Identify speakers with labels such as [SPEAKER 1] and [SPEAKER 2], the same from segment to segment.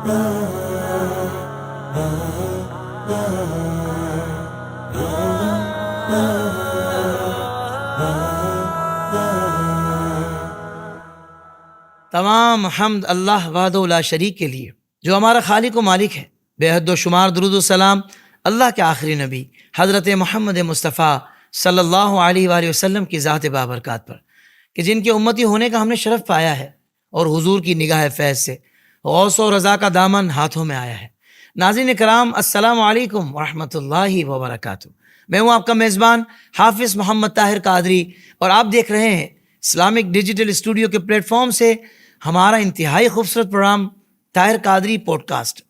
[SPEAKER 1] تمام حمد اللہ وحدہ لا شریک کے لیے جو ہمارا خالق و مالک ہے. بے حد و شمار درود و سلام اللہ کے آخری نبی حضرت محمد مصطفیٰ صلی اللہ علیہ وآلہ وسلم کی ذات بابرکات پر کہ جن کے امتی ہونے کا ہم نے شرف پایا ہے اور حضور کی نگاہ فیض سے غوث و رضا کا دامن ہاتھوں میں آیا ہے. ناظرین کرام، السلام علیکم ورحمۃ اللہ وبرکاتہ. میں ہوں آپ کا میزبان حافظ محمد طاہر قادری اور آپ دیکھ رہے ہیں اسلامک ڈیجیٹل اسٹوڈیو کے پلیٹ فارم سے ہمارا انتہائی خوبصورت programme Tahir Qadri podcast.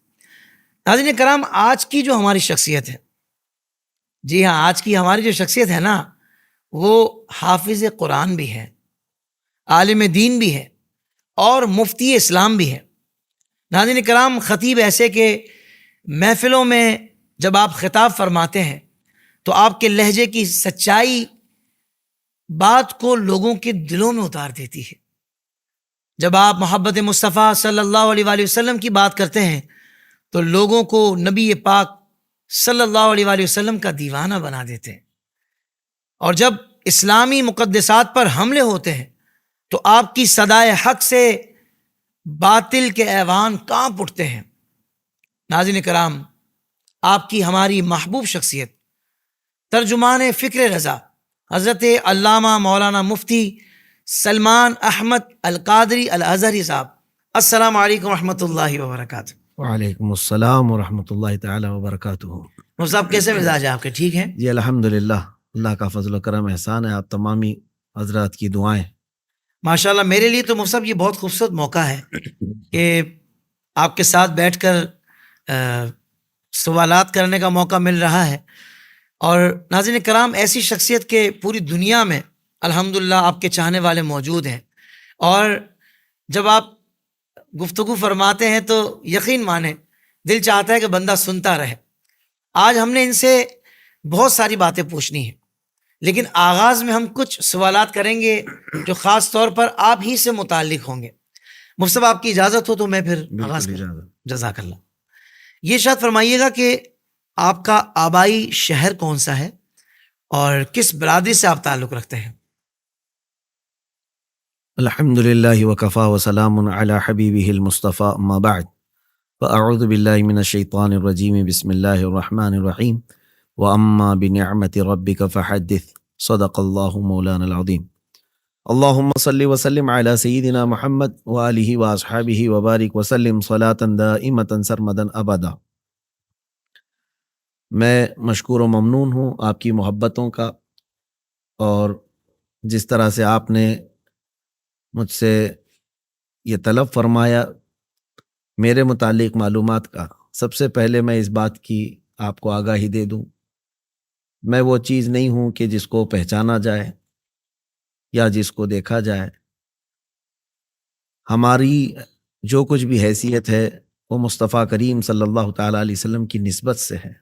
[SPEAKER 1] ناظرین کرام، آج کی جو ہماری شخصیت ہے، جی ہاں، آج کی ہماری جو شخصیت ہے نا، وہ حافظ قرآن بھی ہے، عالم دین بھی ہے اور مفتی اسلام بھی ہے. ناظرین کرام، خطیب ایسے کہ محفلوں میں جب آپ خطاب فرماتے ہیں تو آپ کے لہجے کی سچائی بات کو لوگوں کے دلوں میں اتار دیتی ہے. جب آپ محبت مصطفیٰ صلی اللہ علیہ وآلہ وسلم کی بات کرتے ہیں تو لوگوں کو نبی پاک صلی اللہ علیہ وآلہ وسلم کا دیوانہ بنا دیتے ہیں. اور جب اسلامی مقدسات پر حملے ہوتے ہیں تو آپ کی صدائے حق سے باطل کے ایوان کانپ اٹھتے ہیں. ناظرین کرام، آپ کی ہماری محبوب شخصیت ترجمان فکر رضا حضرت علامہ مولانا مفتی سلمان احمد القادری الازہری صاحب، السلام علیکم ورحمۃ اللہ وبرکاتہ.
[SPEAKER 2] وعلیکم السلام ورحمۃ اللہ تعالی وبرکاتہ.
[SPEAKER 1] مفتی صاحب، کیسے مزاج ہے آپ کے؟ ٹھیک ہیں
[SPEAKER 2] جی الحمدللہ، اللہ کا فضل و کرم احسان ہے، آپ تمامی حضرات کی دعائیں.
[SPEAKER 1] ماشاءاللہ. میرے لیے تو مفتی صاحب یہ بہت خوبصورت موقع ہے کہ آپ کے ساتھ بیٹھ کر سوالات کرنے کا موقع مل رہا ہے. اور ناظرین کرام، ایسی شخصیت کے پوری دنیا میں الحمدللہ آپ کے چاہنے والے موجود ہیں، اور جب آپ گفتگو فرماتے ہیں تو یقین مانیں دل چاہتا ہے کہ بندہ سنتا رہے. آج ہم نے ان سے بہت ساری باتیں پوچھنی ہیں، لیکن آغاز میں ہم کچھ سوالات کریں گے جو خاص طور پر آپ ہی سے متعلق ہوں گے. مفتی صاحب، آپ کی اجازت ہو تو میں پھر آغاز کروں. جزاک اللہ. یہ شاید فرمائیے گا کہ آپ کا آبائی شہر کون سا ہے اور کس برادری سے آپ تعلق رکھتے ہیں؟
[SPEAKER 2] الحمدللہ وکفا وسلام علی حبیبہ المصطفیٰ، اما بعد فاعوذ باللہ من الشیطان الرجیم، بسم اللہ الرحمن الرحیم. واما بنعمت ربک فحدث، صدق اللہ مولانا العظیم. اللہم صلی وسلم علی سیدنا محمد وآلہ واصحابہ وبارک وسلم صلاۃ دائمۃ سرمدا ابدا. میں مشکور و ممنون ہوں آپ کی محبتوں کا، اور جس طرح سے آپ نے مجھ سے یہ طلب فرمایا میرے متعلق معلومات کا. سب سے پہلے میں اس بات کی آپ کو آگاہی دے دوں، میں وہ چیز نہیں ہوں کہ جس کو پہچانا جائے یا جس کو دیکھا جائے. ہماری جو کچھ بھی حیثیت ہے وہ مصطفیٰ کریم صلی اللہ تعالیٰ علیہ وسلم کی نسبت سے ہے.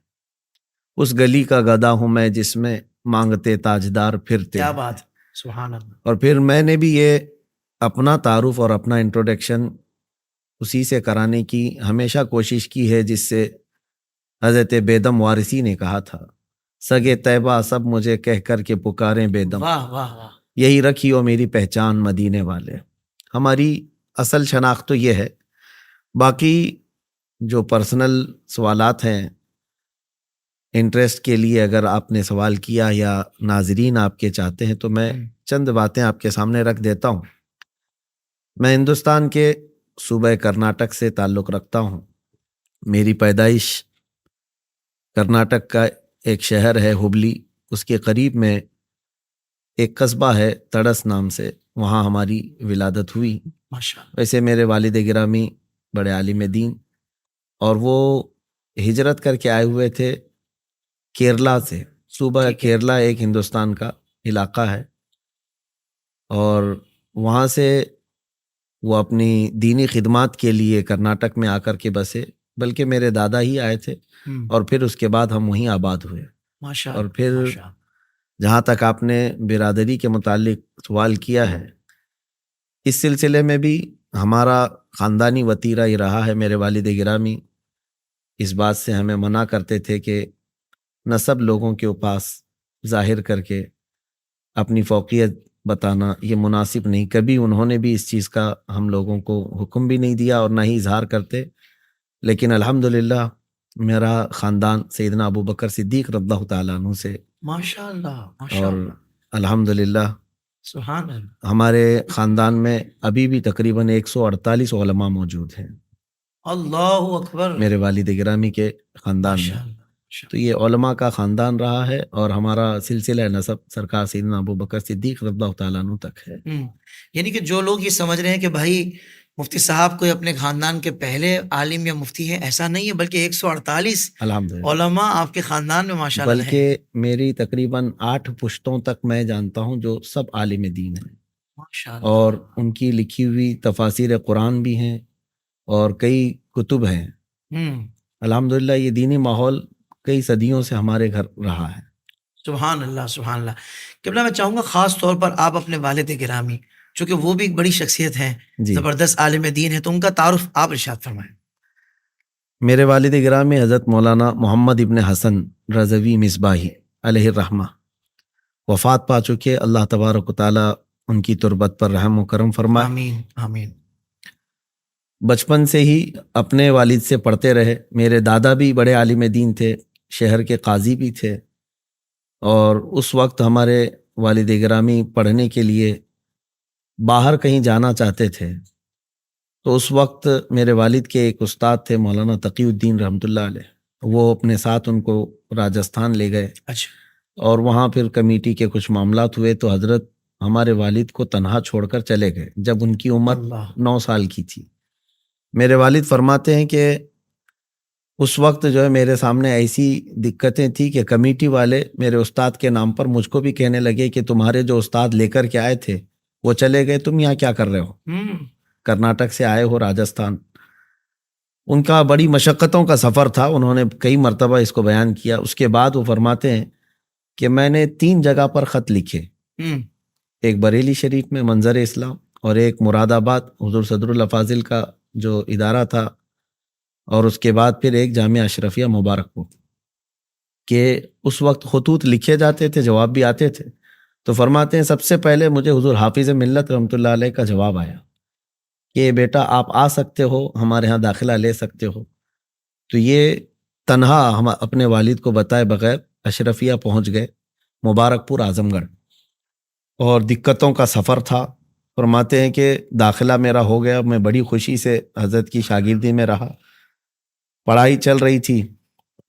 [SPEAKER 2] اس گلی کا گدا ہوں میں جس میں مانگتے تاجدار پھرتے.
[SPEAKER 1] کیا بات، سبحان اللہ.
[SPEAKER 2] اور پھر میں نے بھی یہ اپنا تعارف اور اپنا انٹروڈکشن اسی سے کرانے کی ہمیشہ کوشش کی ہے جس سے حضرت بیدم وارثی نے کہا تھا، سگے طیبہ سب مجھے کہہ کر کے پکاریں بیدم،
[SPEAKER 1] واہ واہ واہ.
[SPEAKER 2] یہی رکھی ہو میری پہچان مدینے والے. ہماری اصل شناخت تو یہ ہے. باقی جو پرسنل سوالات ہیں انٹرسٹ کے لیے اگر آپ نے سوال کیا یا ناظرین آپ کے چاہتے ہیں تو میں چند باتیں آپ کے سامنے رکھ دیتا ہوں. میں ہندوستان کے صوبہ کرناٹک سے تعلق رکھتا ہوں. میری پیدائش کرناٹک کا ایک شہر ہے ہبلی، اس کے قریب میں ایک قصبہ ہے تڑس نام سے، وہاں ہماری ولادت ہوئی.
[SPEAKER 1] ماشاءاللہ.
[SPEAKER 2] ویسے میرے والد گرامی بڑے عالم دین، اور وہ ہجرت کر کے آئے ہوئے تھے کیرلا سے. صوبہ کیرلا ایک ہندوستان کا علاقہ ہے، اور وہاں سے وہ اپنی دینی خدمات کے لیے کرناٹک میں آ کر کے بسے، بلکہ میرے دادا ہی آئے تھے، اور پھر اس کے بعد ہم وہیں آباد ہوئے. اور پھر جہاں تک آپ نے برادری کے متعلق سوال کیا ہے، اس سلسلے میں بھی ہمارا خاندانی وتیرہ یہ رہا ہے. میرے والد گرامی اس بات سے ہمیں منع کرتے تھے کہ نسب لوگوں کے پاس ظاہر کر کے اپنی فوقیت بتانا یہ مناسب نہیں. کبھی انہوں نے بھی اس چیز کا ہم لوگوں کو حکم بھی نہیں دیا اور نہ ہی اظہار کرتے. لیکن الحمدللہ میرا خاندان سیدنا ابو بکر صدیق رضی اللہ تعالیٰ عنہ سے
[SPEAKER 1] ماشاء اللہ ماشاء
[SPEAKER 2] اور
[SPEAKER 1] اللہ
[SPEAKER 2] الحمدللہ
[SPEAKER 1] سبحان اللہ
[SPEAKER 2] ہمارے خاندان میں ابھی بھی تقریباً 148 علماء موجود ہیں
[SPEAKER 1] اللہ اکبر
[SPEAKER 2] میرے والد گرامی کے خاندان میں.
[SPEAKER 1] ماشاء اللہ ماشاء
[SPEAKER 2] تو یہ علماء کا خاندان رہا ہے اور ہمارا سلسلہ نسب سرکار سیدنا ابو بکر صدیق رضی اللہ تعالیٰ عنہ تک ہے.
[SPEAKER 1] یعنی کہ جو لوگ یہ سمجھ رہے ہیں کہ بھائی مفتی صاحب کوئی اپنے خاندان کے پہلے عالم یا مفتی ہیں، ایسا نہیں ہے، بلکہ 148
[SPEAKER 2] الحمدللہ.
[SPEAKER 1] علماء آپ کے خاندان میں ماشاء اللہ ہیں.
[SPEAKER 2] بلکہ میری تقریباً 8 پشتوں تک میں جانتا ہوں جو سب عالم دین ہیں
[SPEAKER 1] ماشاء اللہ
[SPEAKER 2] اور ان کی لکھی ہوئی تفاسیر قرآن بھی ہیں اور کئی کتب ہیں. الحمدللہ یہ دینی ماحول کئی صدیوں سے ہمارے گھر رہا ہے.
[SPEAKER 1] سبحان اللہ سبحان اللہ. قبلہ میں چاہوں گا خاص طور پر آپ اپنے والد گرامی، چونکہ وہ بھی ایک بڑی شخصیت ہیں،
[SPEAKER 2] جی.
[SPEAKER 1] زبردست عالم دین ہے، تو ان کا تعارف آپ ارشاد فرمائیں.
[SPEAKER 2] میرے والد گرامی حضرت مولانا محمد ابن حسن رضوی مصباحی علیہ الرحمہ وفات پا چکے. اللہ تبارک و تعالیٰ ان کی تربت پر رحم و کرم فرمائے.
[SPEAKER 1] آمین آمین.
[SPEAKER 2] بچپن سے ہی اپنے والد سے پڑھتے رہے. میرے دادا بھی بڑے عالم دین تھے، شہر کے قاضی بھی تھے، اور اس وقت ہمارے والد گرامی پڑھنے کے لیے باہر کہیں جانا چاہتے تھے تو اس وقت میرے والد کے ایک استاد تھے مولانا تقی الدین رحمۃ اللہ علیہ، وہ اپنے ساتھ ان کو راجستھان لے گئے.
[SPEAKER 1] اچھا.
[SPEAKER 2] اور وہاں پھر کمیٹی کے کچھ معاملات ہوئے تو حضرت ہمارے والد کو تنہا چھوڑ کر چلے گئے جب ان کی عمر
[SPEAKER 1] اللہ
[SPEAKER 2] 9 سال کی تھی. میرے والد فرماتے ہیں کہ اس وقت جو ہے میرے سامنے ایسی دقتیں تھیں کہ کمیٹی والے میرے استاد کے نام پر مجھ کو بھی کہنے لگے کہ تمہارے جو استاد لے کر کے آئے تھے وہ چلے گئے، تم یہاں کیا کر رہے ہو، کرناٹک سے آئے ہو راجستھان. ان کا بڑی مشقتوں کا سفر تھا، انہوں نے کئی مرتبہ اس کو بیان کیا. اس کے بعد وہ فرماتے ہیں کہ میں نے 3 جگہ پر خط لکھے، ایک بریلی شریف میں منظر اسلام، اور ایک مراد آباد حضور صدر الافاضل کا جو ادارہ تھا، اور اس کے بعد پھر ایک جامعہ اشرفیہ مبارک پور. کہ اس وقت خطوط لکھے جاتے تھے، جواب بھی آتے تھے. تو فرماتے ہیں سب سے پہلے مجھے حضور حافظ ملت رحمۃ اللہ علیہ کا جواب آیا کہ بیٹا آپ آ سکتے ہو، ہمارے ہاں داخلہ لے سکتے ہو. تو یہ تنہا ہم اپنے والد کو بتائے بغیر اشرفیہ پہنچ گئے، مبارک پور اعظم گڑھ، اور دقتوں کا سفر تھا. فرماتے ہیں کہ داخلہ میرا ہو گیا، میں بڑی خوشی سے حضرت کی شاگردی میں رہا، پڑھائی چل رہی تھی.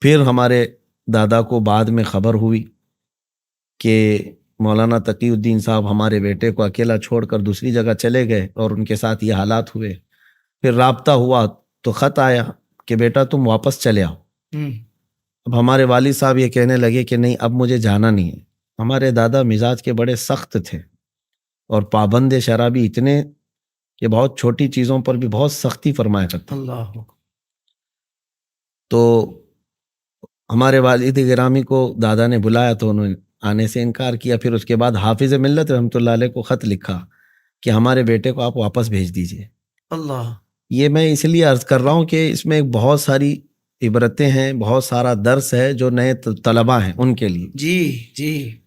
[SPEAKER 2] پھر ہمارے دادا کو بعد میں خبر ہوئی کہ مولانا تقی الدین صاحب ہمارے بیٹے کو اکیلا چھوڑ کر دوسری جگہ چلے گئے، اور ان کے ساتھ یہ حالات ہوئے. پھر رابطہ ہوا تو خط آیا کہ بیٹا تم واپس چلے آؤ. اب ہمارے والد صاحب یہ کہنے لگے کہ نہیں اب مجھے جانا نہیں ہے. ہمارے دادا مزاج کے بڑے سخت تھے اور پابند شرابی اتنے کہ بہت چھوٹی چیزوں پر بھی بہت سختی فرمایا کرتے.
[SPEAKER 1] اللہ.
[SPEAKER 2] تو ہمارے والد گرامی کو دادا نے بلایا تو انہوں نے آنے سے انکار کیا. پھر اس کے بعد حافظ ملت رحمۃ اللہ علیہ کو خط لکھا کہ ہمارے بیٹے کو آپ واپس بھیج دیجئے.
[SPEAKER 1] اللہ.
[SPEAKER 2] یہ میں اس لیے عرض کر رہا ہوں کہ اس میں بہت ساری عبرتیں ہیں، بہت سارا درس ہے جو نئے طلباء ہیں ان کے لیے.
[SPEAKER 1] جی جی.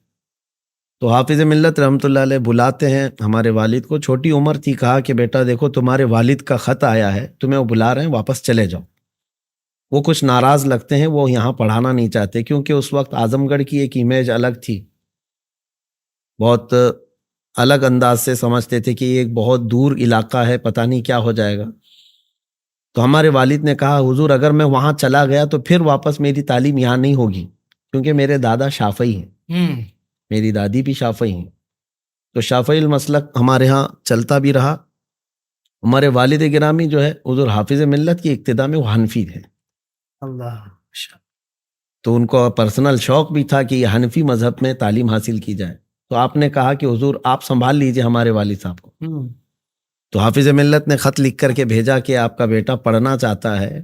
[SPEAKER 2] تو حافظ ملت رحمۃ اللہ علیہ بلاتے ہیں ہمارے والد کو، چھوٹی عمر تھی، کہا کہ بیٹا دیکھو تمہارے والد کا خط آیا ہے، تمہیں وہ بلا رہے ہیں، واپس چلے جاؤ. وہ کچھ ناراض لگتے ہیں، وہ یہاں پڑھانا نہیں چاہتے کیونکہ اس وقت اعظم گڑھ کی ایک امیج الگ تھی، بہت الگ انداز سے سمجھتے تھے کہ یہ ایک بہت دور علاقہ ہے، پتہ نہیں کیا ہو جائے گا. تو ہمارے والد نے کہا حضور اگر میں وہاں چلا گیا تو پھر واپس میری تعلیم یہاں نہیں ہوگی، کیونکہ میرے دادا شافعی ہیں، میری دادی بھی شافعی ہیں. تو شافعی المسلک ہمارے ہاں چلتا بھی رہا. ہمارے والد گرامی جو ہے حضور حافظ ملت کی ابتدا میں وہ حنفی تھے.
[SPEAKER 1] اللہ.
[SPEAKER 2] تو ان کو پرسنل شوق بھی تھا کہ یہ حنفی مذہب میں تعلیم حاصل کی جائے. تو آپ نے کہا کہ حضور آپ سنبھال لیجئے ہمارے والد صاحب کو. تو حافظ ملت نے خط لکھ کر کے بھیجا کہ آپ کا بیٹا پڑھنا چاہتا ہے،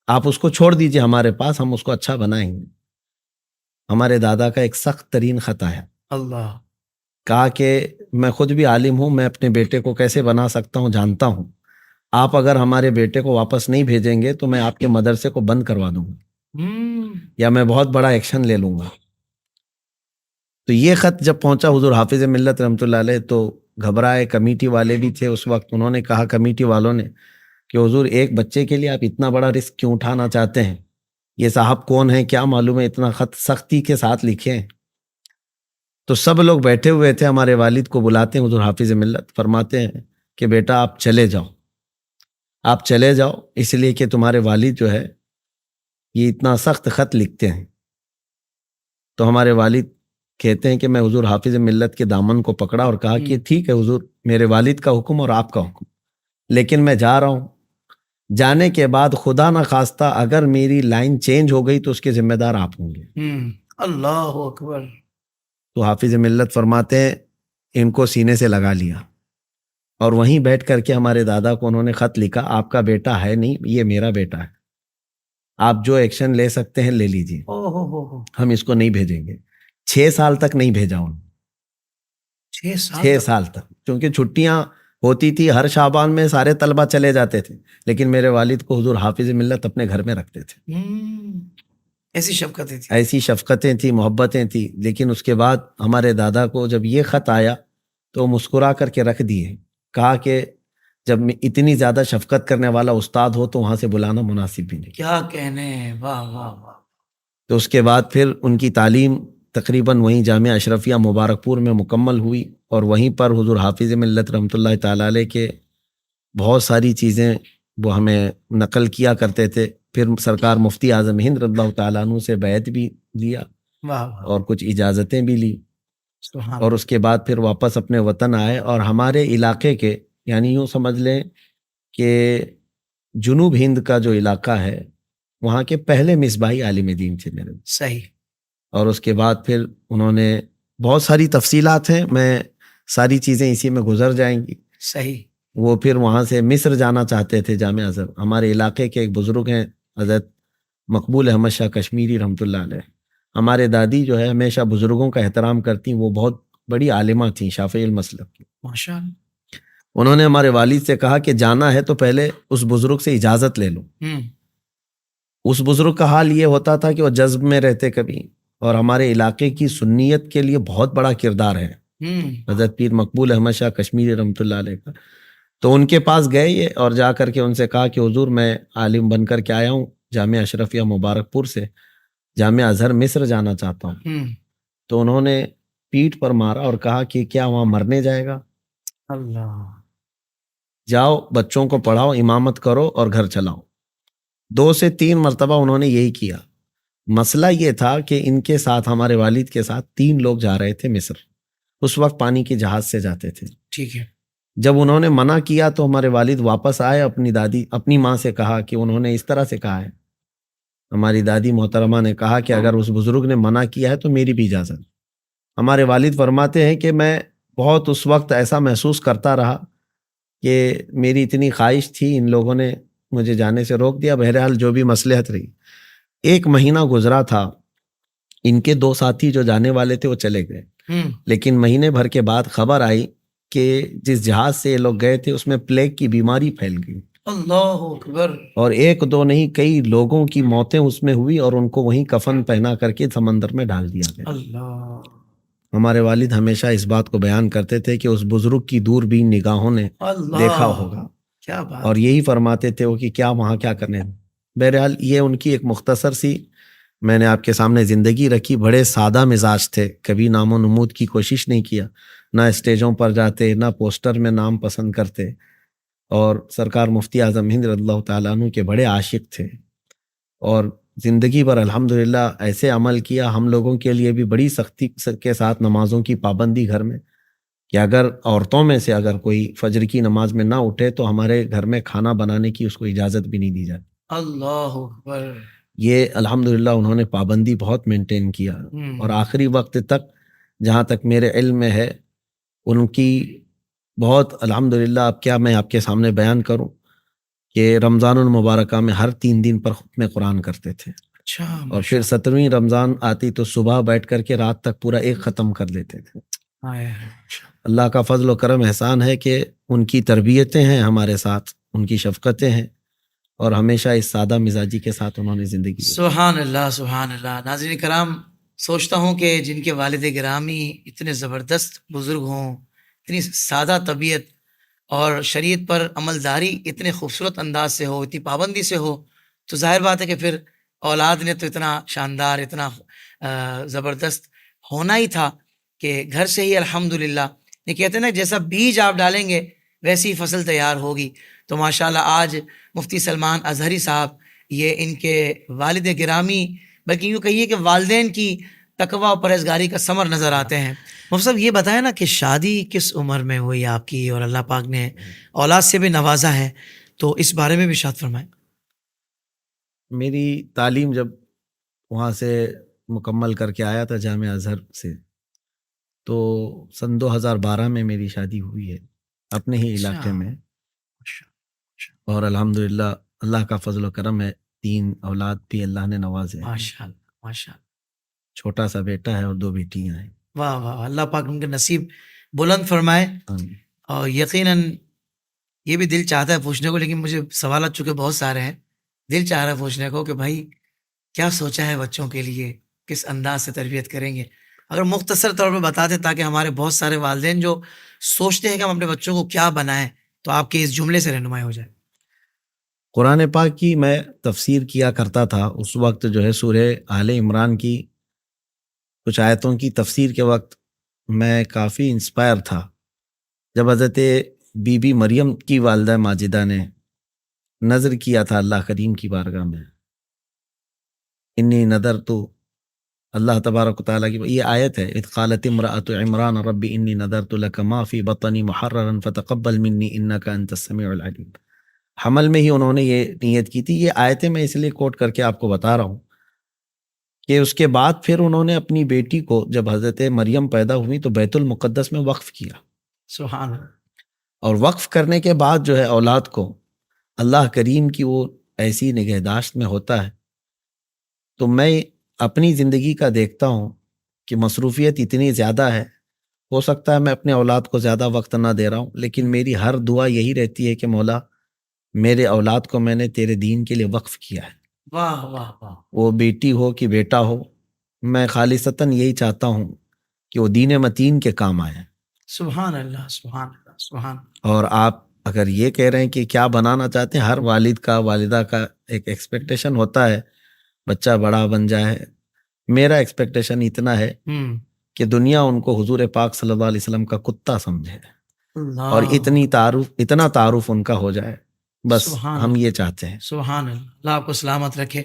[SPEAKER 2] آپ اس کو چھوڑ دیجئے ہمارے پاس، ہم اس کو اچھا بنائیں گے. ہمارے دادا کا ایک سخت ترین خط آیا.
[SPEAKER 1] اللہ.
[SPEAKER 2] کہا کہ میں خود بھی عالم ہوں، میں اپنے بیٹے کو کیسے بنا سکتا ہوں جانتا ہوں، آپ اگر ہمارے بیٹے کو واپس نہیں بھیجیں گے تو میں آپ کے مدرسے کو بند کروا دوں گا یا میں بہت بڑا ایکشن لے لوں گا. تو یہ خط جب پہنچا حضور حافظ ملت رحمۃ اللہ علیہ تو گھبرائے. کمیٹی والے بھی تھے اس وقت. انہوں نے کہا کمیٹی والوں نے کہ حضور ایک بچے کے لیے آپ اتنا بڑا رسک کیوں اٹھانا چاہتے ہیں؟ یہ صاحب کون ہیں کیا معلوم ہے اتنا خط سختی کے ساتھ لکھے ہیں. تو سب لوگ بیٹھے ہوئے تھے. ہمارے والد کو بلاتے ہیں حضور حافظ ملت, فرماتے ہیں کہ بیٹا آپ چلے جاؤ, آپ چلے جاؤ, اس لیے کہ تمہارے والد جو ہے یہ اتنا سخت خط لکھتے ہیں. تو ہمارے والد کہتے ہیں کہ میں حضور حافظ ملت کے دامن کو پکڑا اور کہا کہ ٹھیک ہے حضور, میرے والد کا حکم اور آپ کا حکم, لیکن میں جا رہا ہوں. جانے کے بعد خدا نہ خواستہ اگر میری لائن چینج ہو گئی تو اس کے ذمہ دار آپ ہوں گے.
[SPEAKER 1] اللہ اکبر.
[SPEAKER 2] تو حافظ ملت فرماتے ہیں ان کو سینے سے لگا لیا اور وہیں بیٹھ کر کے ہمارے دادا کو انہوں نے خط لکھا, آپ کا بیٹا ہے نہیں, یہ میرا بیٹا ہے, آپ جو ایکشن لے سکتے ہیں لے لیجیے, ہم اس کو نہیں بھیجیں گے. 6 سال تک نہیں بھیجا انہوں. 6 سال تک, کیونکہ چھٹیاں ہوتی تھی ہر شعبان میں, سارے طلبہ چلے جاتے تھے, لیکن میرے والد کو حضور حافظ ملت اپنے گھر میں رکھتے تھے.
[SPEAKER 1] ایسی شفقتیں تھیں,
[SPEAKER 2] ایسی شفقتیں تھیں, محبتیں تھیں. لیکن اس کے بعد ہمارے دادا کو جب یہ خط آیا تو وہ مسکرا کر کے رکھ دیے. کہا کہ جب اتنی زیادہ شفقت کرنے والا استاد ہو تو وہاں سے بلانا مناسب بھی نہیں.
[SPEAKER 1] کیا کہنے, واہ واہ واہ.
[SPEAKER 2] تو اس کے بعد پھر ان کی تعلیم تقریباً وہیں جامعہ اشرفیہ مبارک پور میں مکمل ہوئی اور وہیں پر حضور حافظ ملت رحمۃ اللہ تعالیٰ علیہ کے بہت ساری چیزیں وہ ہمیں نقل کیا کرتے تھے. پھر سرکار مفتی اعظم ہند رضی اللہ تعالیٰ عنہ سے بیعت بھی لیا اور کچھ اجازتیں بھی لی, اور اس کے بعد پھر واپس اپنے وطن آئے. اور ہمارے علاقے کے, یعنی یوں سمجھ لیں کہ جنوب ہند کا جو علاقہ ہے وہاں کے پہلے مصباحی عالم دین تھے میرے.
[SPEAKER 1] صحیح.
[SPEAKER 2] اور اس کے بعد پھر انہوں نے بہت ساری تفصیلات ہیں, میں ساری چیزیں اسی میں گزر جائیں گی.
[SPEAKER 1] صحیح.
[SPEAKER 2] وہ پھر وہاں سے مصر جانا چاہتے تھے جامعہ ازہر. ہمارے علاقے کے ایک بزرگ ہیں حضرت مقبول احمد شاہ کشمیری رحمۃ اللہ علیہ. ہمارے دادی جو ہے ہمیشہ بزرگوں کا احترام کرتی, وہ بہت بڑی عالمہ تھیں شافعی المسلک کی.
[SPEAKER 1] ماشاء اللہ.
[SPEAKER 2] انہوں نے ہمارے والد سے کہا کہ جانا ہے تو پہلے اس بزرگ سے اجازت لے لو. اس بزرگ کا حال یہ ہوتا تھا کہ وہ جذب میں رہتے کبھی, اور ہمارے علاقے کی سنیت کے لیے بہت بڑا کردار ہے حضرت پیر مقبول احمد شاہ کشمیری رحمۃ اللہ علیہ کا. تو ان کے پاس گئے یہ, اور جا کر کے ان سے کہا کہ حضور میں عالم بن کر کے آیا ہوں جامعہ اشرفیہ مبارک پور سے, جامعہ ازہر مصر جانا چاہتا ہوں. تو انہوں نے پیٹھ پر مارا اور کہا کہ کیا وہاں مرنے جائے گا؟
[SPEAKER 1] اللہ.
[SPEAKER 2] جاؤ بچوں کو پڑھاؤ, امامت کرو اور گھر چلاؤ. 2 سے 3 مرتبہ انہوں نے یہی کیا. مسئلہ یہ تھا کہ ان کے ساتھ, ہمارے والد کے ساتھ 3 لوگ جا رہے تھے مصر. اس وقت پانی کے جہاز سے جاتے تھے.
[SPEAKER 1] ٹھیک ہے.
[SPEAKER 2] جب انہوں نے منع کیا تو ہمارے والد واپس آئے. اپنی ماں سے کہا کہ انہوں نے اس طرح سے کہا ہے. ہماری دادی محترمہ نے کہا کہ اگر اس بزرگ نے منع کیا ہے تو میری بھی اجازت. ہمارے والد فرماتے ہیں کہ میں بہت اس وقت ایسا محسوس کرتا رہا کہ میری اتنی خواہش تھی, ان لوگوں نے مجھے جانے سے روک دیا. بہرحال جو بھی مصلحت رہی. 1 مہینہ گزرا تھا, ان کے 2 ساتھی جو جانے والے تھے وہ چلے گئے. لیکن مہینے بھر کے بعد خبر آئی کہ جس جہاز سے یہ لوگ گئے تھے اس میں پلیگ کی بیماری پھیل گئی.
[SPEAKER 1] اللہ اکبر. اور
[SPEAKER 2] 1-2 نہیں, کئی لوگوں کی موتیں اس میں ہوئی اور ان کو وہیں کفن پہنا کر کے سمندر میں ڈال دیا گیا.
[SPEAKER 1] اللہ.
[SPEAKER 2] ہمارے والد ہمیشہ اس بات کو بیان کرتے تھے کہ اس بزرگ کی دوربین نگاہوں نے دیکھا ہوگا.
[SPEAKER 1] کیا بات. اور
[SPEAKER 2] یہی فرماتے تھے وہ کہ کیا وہاں کیا کرنے. بہرحال یہ ان کی ایک مختصر سی میں نے آپ کے سامنے زندگی رکھی. بڑے سادہ مزاج تھے, کبھی نام و نمود کی کوشش نہیں کیا, نہ اسٹیجوں پر جاتے, نہ پوسٹر میں نام پسند کرتے. اور سرکار مفتی اعظم ہند رضی اللہ تعالیٰ عنہ کے بڑے عاشق تھے, اور زندگی پر الحمدللہ ایسے عمل کیا. ہم لوگوں کے لیے بھی بڑی سختی کے ساتھ نمازوں کی پابندی گھر میں, کہ اگر عورتوں میں سے اگر کوئی فجر کی نماز میں نہ اٹھے تو ہمارے گھر میں کھانا بنانے کی اس کو اجازت بھی نہیں دی جاتی.
[SPEAKER 1] اللہ اکبر. یہ
[SPEAKER 2] الحمدللہ انہوں نے پابندی بہت مینٹین کیا, اور آخری وقت تک جہاں تک میرے علم میں ہے ان کی بہت الحمدللہ. اب کیا میں آپ کے سامنے بیان کروں کہ رمضان المبارکہ میں ہر 3 دن پر ختم قرآن کرتے تھے.
[SPEAKER 1] اچھا.
[SPEAKER 2] اور پھر 17ویں رمضان آتی تو صبح بیٹھ کر کے رات تک پورا 1 ختم کر دیتے تھے. اللہ کا فضل و کرم احسان ہے کہ ان کی تربیتیں ہیں ہمارے ساتھ, ان کی شفقتیں ہیں اور ہمیشہ اس سادہ مزاجی کے ساتھ انہوں نے زندگی گزاری۔
[SPEAKER 1] سبحان اللہ سبحان اللہ. ناظرین کرام، سوچتا ہوں کہ جن کے والد گرامی اتنے زبردست بزرگ ہوں، اتنی سادہ طبیعت اور شریعت پر عمل داری اتنے خوبصورت انداز سے ہو، اتنی پابندی سے ہو، تو ظاہر بات ہے کہ پھر اولاد نے تو اتنا شاندار، اتنا زبردست ہونا ہی تھا کہ گھر سے ہی الحمدللہ. یہ کہتے ہیں نا جیسا بیج آپ ڈالیں گے ویسی فصل تیار ہوگی. تو ماشاءاللہ آج مفتی سلمان اظہری صاحب یہ ان کے والد گرامی، بلکہ یوں کہیے کہ والدین کی تقوی و پرہیزگاری کا ثمر نظر آتے ہیں. مفتی صاحب یہ بتائیں نا کہ شادی کس عمر میں ہوئی آپ کی، اور اللہ پاک نے اولاد سے بھی نوازا ہے، تو اس بارے میں بھی ارشاد فرمائیں.
[SPEAKER 2] میری تعلیم جب وہاں سے مکمل کر کے آیا تھا جامعہ ازہر سے، تو سن 2012 میں میری شادی ہوئی ہے اپنے ہی علاقے میں، اور الحمدللہ اللہ کا فضل و کرم ہے، 3 اولاد بھی اللہ نے نوازے ہیں.
[SPEAKER 1] ماشاءاللہ ماشاءاللہ.
[SPEAKER 2] چھوٹا سا بیٹا ہے اور 2 بیٹیاں ہیں.
[SPEAKER 1] واہ واہ، اللہ پاک ان کے نصیب بلند فرمائے. اور یقیناً یہ بھی دل چاہتا ہے پوچھنے کو، لیکن مجھے سوالات چونکہ بہت سارے ہیں، دل چاہ رہا ہے پوچھنے کو کہ بھائی کیا سوچا ہے بچوں کے لیے، کس انداز سے تربیت کریں گے. اگر مختصر طور پہ بتا دیں تاکہ ہمارے بہت سارے والدین جو سوچتے ہیں کہ ہم اپنے بچوں کو کیا بنائیں، تو آپ کے اس جملے سے رہنمائی ہو جائے.
[SPEAKER 2] قرآن پاک کی میں تفسیر کیا کرتا تھا اس وقت، جو ہے سورہ آل عمران کی کچھ آیتوں کی تفسیر کے وقت میں کافی انسپائر تھا، جب حضرت بی بی مریم کی والدہ ماجدہ نے نظر کیا تھا اللہ کریم کی بارگاہ میں، انی نظر تو، اللہ تبارک و تعالیٰ کی یہ آیت ہے، اذ قالت امرأۃ عمران رب انی نذرت لک ما فی بطنی محررا فتقبل منی انک انت السمیع العلیم. حمل میں ہی انہوں نے یہ نیت کی تھی. یہ آیتیں میں اس لیے کوٹ کر کے آپ کو بتا رہا ہوں کہ اس کے بعد پھر انہوں نے اپنی بیٹی کو جب حضرت مریم پیدا ہوئی تو بیت المقدس میں وقف کیا،
[SPEAKER 1] سبحان اللہ.
[SPEAKER 2] اور وقف کرنے کے بعد جو ہے اولاد کو اللہ کریم کی وہ ایسی نگہداشت میں ہوتا ہے. تو میں اپنی زندگی کا دیکھتا ہوں کہ مصروفیت اتنی زیادہ ہے، ہو سکتا ہے میں اپنے اولاد کو زیادہ وقت نہ دے رہا ہوں، لیکن میری ہر دعا یہی رہتی ہے کہ مولا میرے اولاد کو میں نے تیرے دین کے لیے وقف کیا ہے.
[SPEAKER 1] واہ واہ واہ.
[SPEAKER 2] وہ بیٹی ہو کہ بیٹا ہو، میں خالصتاً یہی چاہتا ہوں کہ وہ دین متین کے کام آئے.
[SPEAKER 1] سبحان اللہ سبحان اللہ سبحان.
[SPEAKER 2] اور آپ اگر یہ کہہ رہے ہیں کہ کیا بنانا چاہتے ہیں، ہر والد کا والدہ کا ایک ایکسپیکٹیشن ہوتا ہے بچہ بڑا بن جائے. میرا ایکسپیکٹیشن اتنا ہے کہ دنیا ان کو حضور پاک صلی اللہ علیہ وسلم کا کتا سمجھے، اور اتنا تعارف ان کا ہو جائے، بس ہم یہ چاہتے ہیں.
[SPEAKER 1] سبحان اللہ. اللہ آپ کو سلامت رکھے.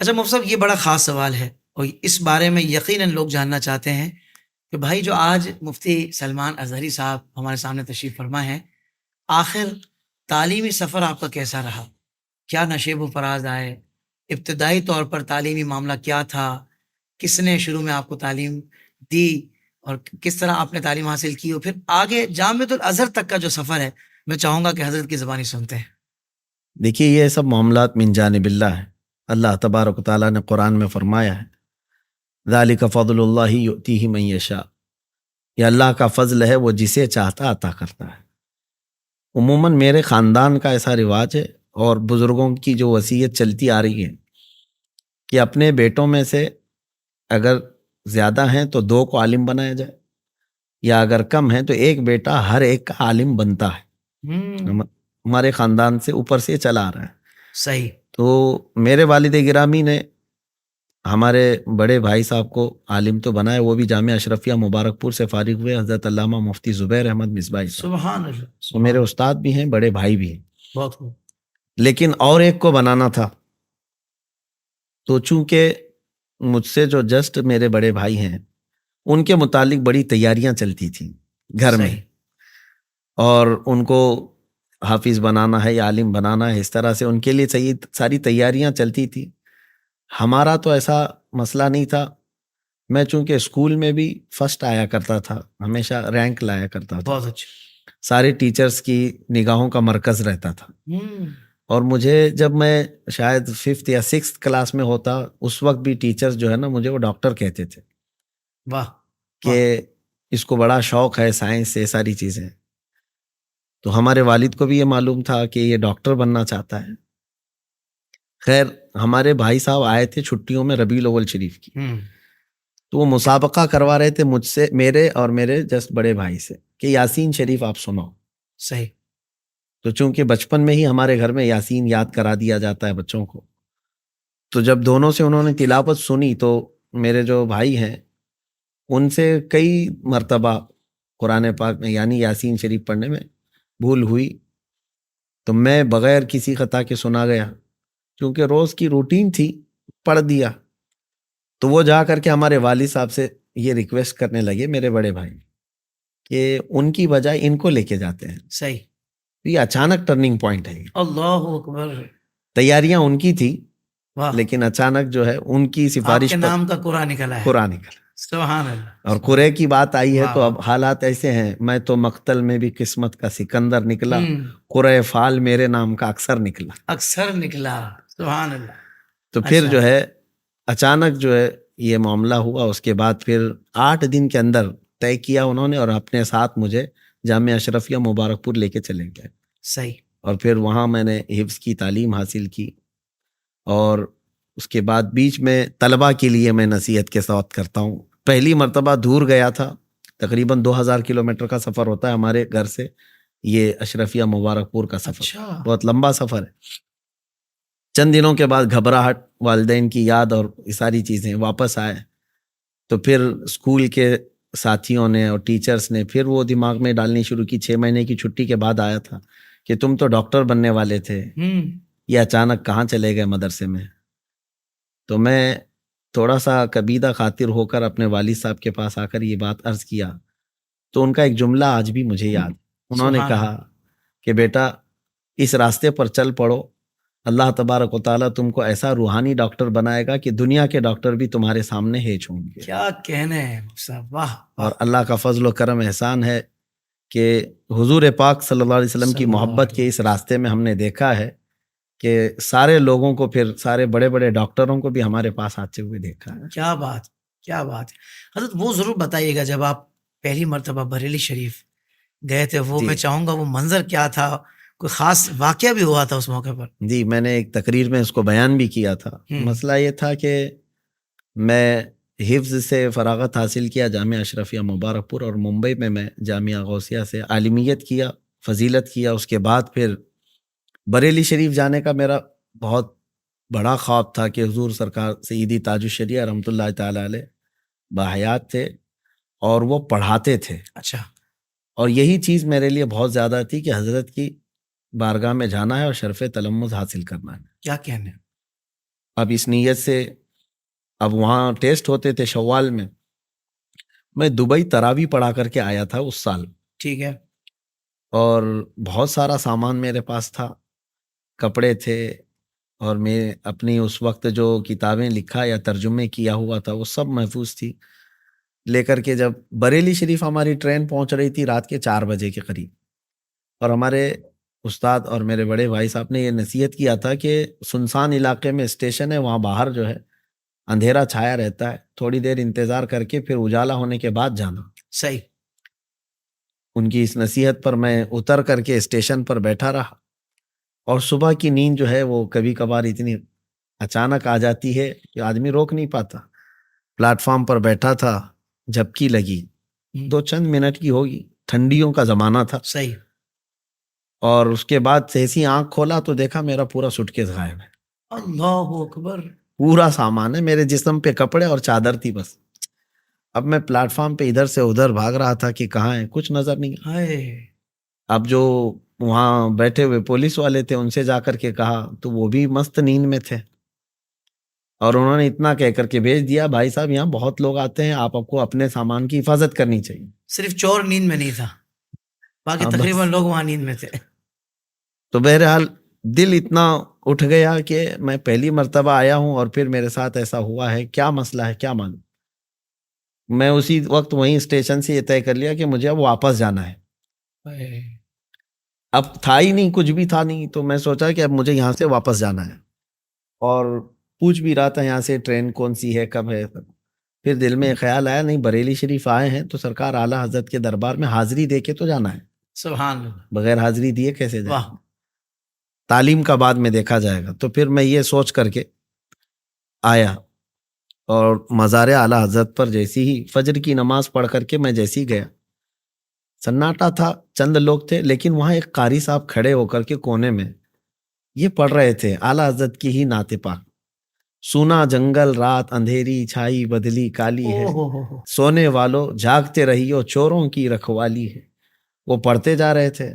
[SPEAKER 1] اچھا مفتی صاحب، یہ بڑا خاص سوال ہے اور اس بارے میں یقیناً لوگ جاننا چاہتے ہیں کہ بھائی جو آج مفتی سلمان اظہری صاحب ہمارے سامنے تشریف فرما ہے، آخر تعلیمی سفر آپ کا کیسا رہا؟ کیا نشیب و فراز آئے؟ ابتدائی طور پر تعلیمی معاملہ کیا تھا؟ کس نے شروع میں آپ کو تعلیم دی اور کس طرح آپ نے تعلیم حاصل کی؟ اور پھر آگے جامعۃ الازہر تک کا جو سفر ہے، میں چاہوں گا کہ حضرت کی زبانی سنتے ہیں.
[SPEAKER 2] دیکھیے یہ سب معاملات من جانب اللہ ہے. اللہ تبارک و تعالیٰ نے قرآن میں فرمایا ہے ذالک فضل اللہ یؤتیہ من یشاء، یہ اللہ کا فضل ہے، وہ جسے چاہتا عطا کرتا ہے. عموماً میرے خاندان کا ایسا رواج ہے اور بزرگوں کی جو وصیت چلتی آ رہی ہے کہ اپنے بیٹوں میں سے اگر زیادہ ہیں تو 2 کو عالم بنایا جائے، یا اگر کم ہیں تو ایک بیٹا ہر ایک کا عالم بنتا ہے. ہمارے خاندان سے اوپر سے چلا آ رہا ہے.
[SPEAKER 1] صحیح.
[SPEAKER 2] تو میرے والد گرامی نے ہمارے بڑے بھائی صاحب کو عالم تو بنایا، وہ بھی جامعہ اشرفیہ مبارک پور سے فارغ ہوئے، حضرت علامہ مفتی زبیر احمد مصباحی صاحب.
[SPEAKER 1] سبحان اللہ.
[SPEAKER 2] وہ میرے استاد بھی ہیں، بڑے بھائی بھی ہیں.
[SPEAKER 1] بہت خوب.
[SPEAKER 2] لیکن اور ایک کو بنانا تھا، تو چونکہ مجھ سے جو جسٹ میرے بڑے بھائی ہیں ان کے متعلق بڑی تیاریاں چلتی تھیں گھر میں، اور ان کو حافظ بنانا ہے یا عالم بنانا ہے، اس طرح سے ان کے لیے ساری تیاریاں چلتی تھی. ہمارا تو ایسا مسئلہ نہیں تھا. میں چونکہ اسکول میں بھی فرسٹ آیا کرتا تھا، ہمیشہ رینک لایا کرتا تھا،
[SPEAKER 1] بہت اچھا.
[SPEAKER 2] سارے ٹیچرز کی نگاہوں کا مرکز رہتا تھا. اور مجھے جب میں شاید 5th یا 6th کلاس میں ہوتا، اس وقت بھی ٹیچرز جو ہے نا مجھے وہ ڈاکٹر کہتے تھے.
[SPEAKER 1] واہ.
[SPEAKER 2] کہ اس کو بڑا شوق ہے سائنس سے، ساری چیزیں. تو ہمارے والد کو بھی یہ معلوم تھا کہ یہ ڈاکٹر بننا چاہتا ہے. خیر ہمارے بھائی صاحب آئے تھے چھٹیوں میں ربیع الاول شریف کی, تو وہ مسابقہ کروا رہے تھے مجھ سے, میرے اور میرے جسٹ بڑے بھائی سے, کہ یاسین شریف آپ سنو.
[SPEAKER 1] صحیح.
[SPEAKER 2] تو چونکہ بچپن میں ہی ہمارے گھر میں یاسین یاد کرا دیا جاتا ہے بچوں کو, تو جب دونوں سے انہوں نے تلاوت سنی تو میرے جو بھائی ہیں ان سے کئی مرتبہ قرآن پاک میں یعنی یاسین شریف پڑھنے میں بھول ہوئی, تو میں بغیر کسی خطا کے سنا گیا, کیونکہ روز کی روٹین تھی, پڑھ دیا. تو وہ جا کر کے ہمارے والد صاحب سے یہ ریکویسٹ کرنے لگے میرے بڑے بھائی کہ ان کی بجائے ان کو لے کے جاتے ہیں.
[SPEAKER 1] صحیح.
[SPEAKER 2] یہ اچانک ٹرننگ پوائنٹ ہے.
[SPEAKER 1] اللہ اکبر.
[SPEAKER 2] تیاریاں ان کی تھی,
[SPEAKER 1] واہ.
[SPEAKER 2] لیکن اچانک جو ہے ان کی
[SPEAKER 1] آپ
[SPEAKER 2] سفارش
[SPEAKER 1] کے نام کا قرآن نکلا ہے.
[SPEAKER 2] قرآن نکلا.
[SPEAKER 1] سبحان اللہ.
[SPEAKER 2] اور قرے کی بات آئی ہے تو
[SPEAKER 1] واہ.
[SPEAKER 2] اب حالات ایسے ہیں, میں تو مقتل میں بھی قسمت کا سکندر نکلا, قرے فال میرے نام کا اکثر نکلا.
[SPEAKER 1] اکثر نکلا. سبحان اللہ.
[SPEAKER 2] تو پھر جو ہے اچانک جو ہے یہ معاملہ ہوا. اس کے بعد پھر 8 دن کے اندر طے کیا انہوں نے, اور اپنے ساتھ مجھے جامعہ اشرفیہ مبارک پور لے کے چلے گئے.
[SPEAKER 1] صحیح. اور
[SPEAKER 2] پھر وہاں میں نے حفظ کی تعلیم حاصل کی, اور اس کے بعد بیچ میں طلبہ کے لیے میں نصیحت کے ساتھ کرتا ہوں. پہلی مرتبہ دور گیا تھا, تقریباً 2000 کلومیٹر کا سفر ہوتا ہے ہمارے گھر سے یہ اشرفیہ مبارک پور کا سفر. بہت لمبا سفر ہے. چند دنوں کے بعد گھبراہٹ, والدین کی یاد اور یہ ساری چیزیں, واپس آئے تو پھر اسکول کے ساتھیوں نے اور ٹیچرز نے پھر وہ دماغ میں ڈالنی شروع کی. 6 مہینے کی چھٹی کے بعد آیا تھا کہ تم تو ڈاکٹر بننے والے تھے, یہ اچانک کہاں چلے گئے مدرسے میں. تو میں تھوڑا سا کبیدہ خاطر ہو کر اپنے والد صاحب کے پاس آ کر یہ بات عرض کیا, تو ان کا ایک جملہ آج بھی مجھے یاد. انہوں نے کہا کہ بیٹا اس راستے پر چل پڑو, اللہ تبارک و تعالیٰ تم کو ایسا روحانی ڈاکٹر بنائے گا کہ دنیا کے ڈاکٹر بھی تمہارے سامنے ہیچ ہوں گے.
[SPEAKER 1] کیا کہنے ہیں صاحب. واہ.
[SPEAKER 2] اور اللہ کا فضل و کرم احسان ہے کہ حضور پاک صلی اللہ علیہ وسلم کی محبت کے اس راستے میں ہم نے دیکھا ہے کہ سارے لوگوں کو, پھر سارے بڑے بڑے ڈاکٹروں کو بھی ہمارے پاس آتے ہوئے دیکھا ہے.
[SPEAKER 1] کیا بات, کیا بات ہے حضرت. وہ ضرور بتائیے گا جب آپ پہلی مرتبہ بریلی شریف گئے تھے, وہ میں چاہوں گا وہ منظر کیا تھا, کوئی خاص واقعہ بھی ہوا تھا اس موقع پر؟
[SPEAKER 2] جی, میں نے ایک تقریر میں اس کو بیان بھی کیا تھا. مسئلہ یہ تھا کہ میں حفظ سے فراغت حاصل کیا جامعہ اشرفیہ مبارک پور, اور ممبئی میں جامعہ غوثیہ سے عالمیت کیا, فضیلت کیا. اس کے بعد پھر بریلی شریف جانے کا میرا بہت بڑا خواب تھا کہ حضور سرکار سیدی تاج الشریعہ رحمۃ اللہ تعالی علیہ باحیات تھے اور وہ پڑھاتے تھے.
[SPEAKER 1] اچھا.
[SPEAKER 2] اور یہی چیز میرے لیے بہت زیادہ تھی کہ حضرت کی بارگاہ میں جانا ہے اور شرف تلمذ حاصل کرنا ہے.
[SPEAKER 1] کیا کہنے.
[SPEAKER 2] اب اس نیت سے, اب وہاں ٹیسٹ ہوتے تھے شوال میں دبئی تراویح پڑھا کر کے آیا تھا اس سال.
[SPEAKER 1] ٹھیک ہے.
[SPEAKER 2] اور بہت سارا سامان میرے پاس تھا, کپڑے تھے, اور میں اپنی اس وقت جو کتابیں لکھا یا ترجمے کیا ہوا تھا وہ سب محفوظ تھی. لے کر کے جب بریلی شریف ہماری ٹرین پہنچ رہی تھی رات کے 4 بجے کے قریب, اور ہمارے استاد اور میرے بڑے بھائی صاحب نے یہ نصیحت کیا تھا کہ سنسان علاقے میں اسٹیشن ہے, وہاں باہر جو ہے اندھیرا چھایا رہتا ہے, تھوڑی دیر انتظار کر کے پھر اجالا ہونے کے بعد جانا.
[SPEAKER 1] صحیح.
[SPEAKER 2] ان کی اس نصیحت پر میں اتر کر کے اسٹیشن پر بیٹھا رہا, اور صبح کی نیند جو ہے وہ کبھی کبھار اتنی اچانک آ جاتی ہے کہ آدمی روک نہیں پاتا. پلیٹ فارم پر بیٹھا تھا, جھپکی لگی, 2 چند منٹ کی ہوگی, ٹھنڈیوں کا زمانہ تھا.
[SPEAKER 1] صحیح.
[SPEAKER 2] اور اس کے بعد جیسی آنکھ کھولا تو دیکھا میرا پورا سوٹ کیس غائب ہے.
[SPEAKER 1] اللہ اکبر.
[SPEAKER 2] پورا سامان ہے, میرے جسم پہ کپڑے اور چادر تھی بس. اب میں پلیٹ فارم پہ ادھر سے ادھر بھاگ رہا تھا کہ کہاں ہے, کچھ نظر نہیں. اب جو وہاں بیٹھے ہوئے پولیس والے تھے ان سے جا کر کے کہا تو وہ بھی مست نیند میں تھے, اور انہوں نے اتنا کہہ کر کے بھیج دیا, بھائی صاحب یہاں بہت لوگ آتے ہیں, آپ کو اپنے سامان کی حفاظت کرنی چاہیے.
[SPEAKER 1] صرف چور نیند میں نہیں تھا, باقی تقریباً لوگ وہاں نیند میں تھے.
[SPEAKER 2] تو بہرحال دل اتنا اٹھ گیا کہ میں پہلی مرتبہ آیا ہوں اور پھر میرے ساتھ ایسا ہوا ہے, کیا مسئلہ ہے کیا معلوم. میں اسی وقت وہیں اسٹیشن سے یہ طے کر لیا کہ مجھے اب واپس جانا ہے. اب تھا ہی نہیں, کچھ بھی تھا نہیں, تو میں سوچا کہ اب مجھے یہاں سے واپس جانا ہے, اور پوچھ بھی رہا تھا یہاں سے ٹرین کون سی ہے, کب ہے. پھر دل میں خیال آیا نہیں, بریلی شریف آئے ہیں تو سرکار اعلیٰ حضرت کے دربار میں حاضری دے کے تو جانا ہے.
[SPEAKER 1] سبحان اللہ،
[SPEAKER 2] بغیر حاضری دیے کیسے جائیں؟
[SPEAKER 1] واہ،
[SPEAKER 2] تعلیم کا بعد میں دیکھا جائے گا. تو پھر میں یہ سوچ کر کے آیا اور مزار اعلیٰ حضرت پر جیسی ہی فجر کی نماز پڑھ کر کے میں جیسی گیا، سناٹا تھا، چند لوگ تھے، لیکن وہاں ایک قاری صاحب کھڑے ہو کر کے کونے میں یہ پڑھ رہے تھے اعلیٰ حضرت کی ہی نعت پاک. سونا جنگل رات اندھیری چھائی بدلی کالی ہے، سونے والوں جاگتے رہیو چوروں کی رکھوالی ہے. وہ پڑھتے جا رہے تھے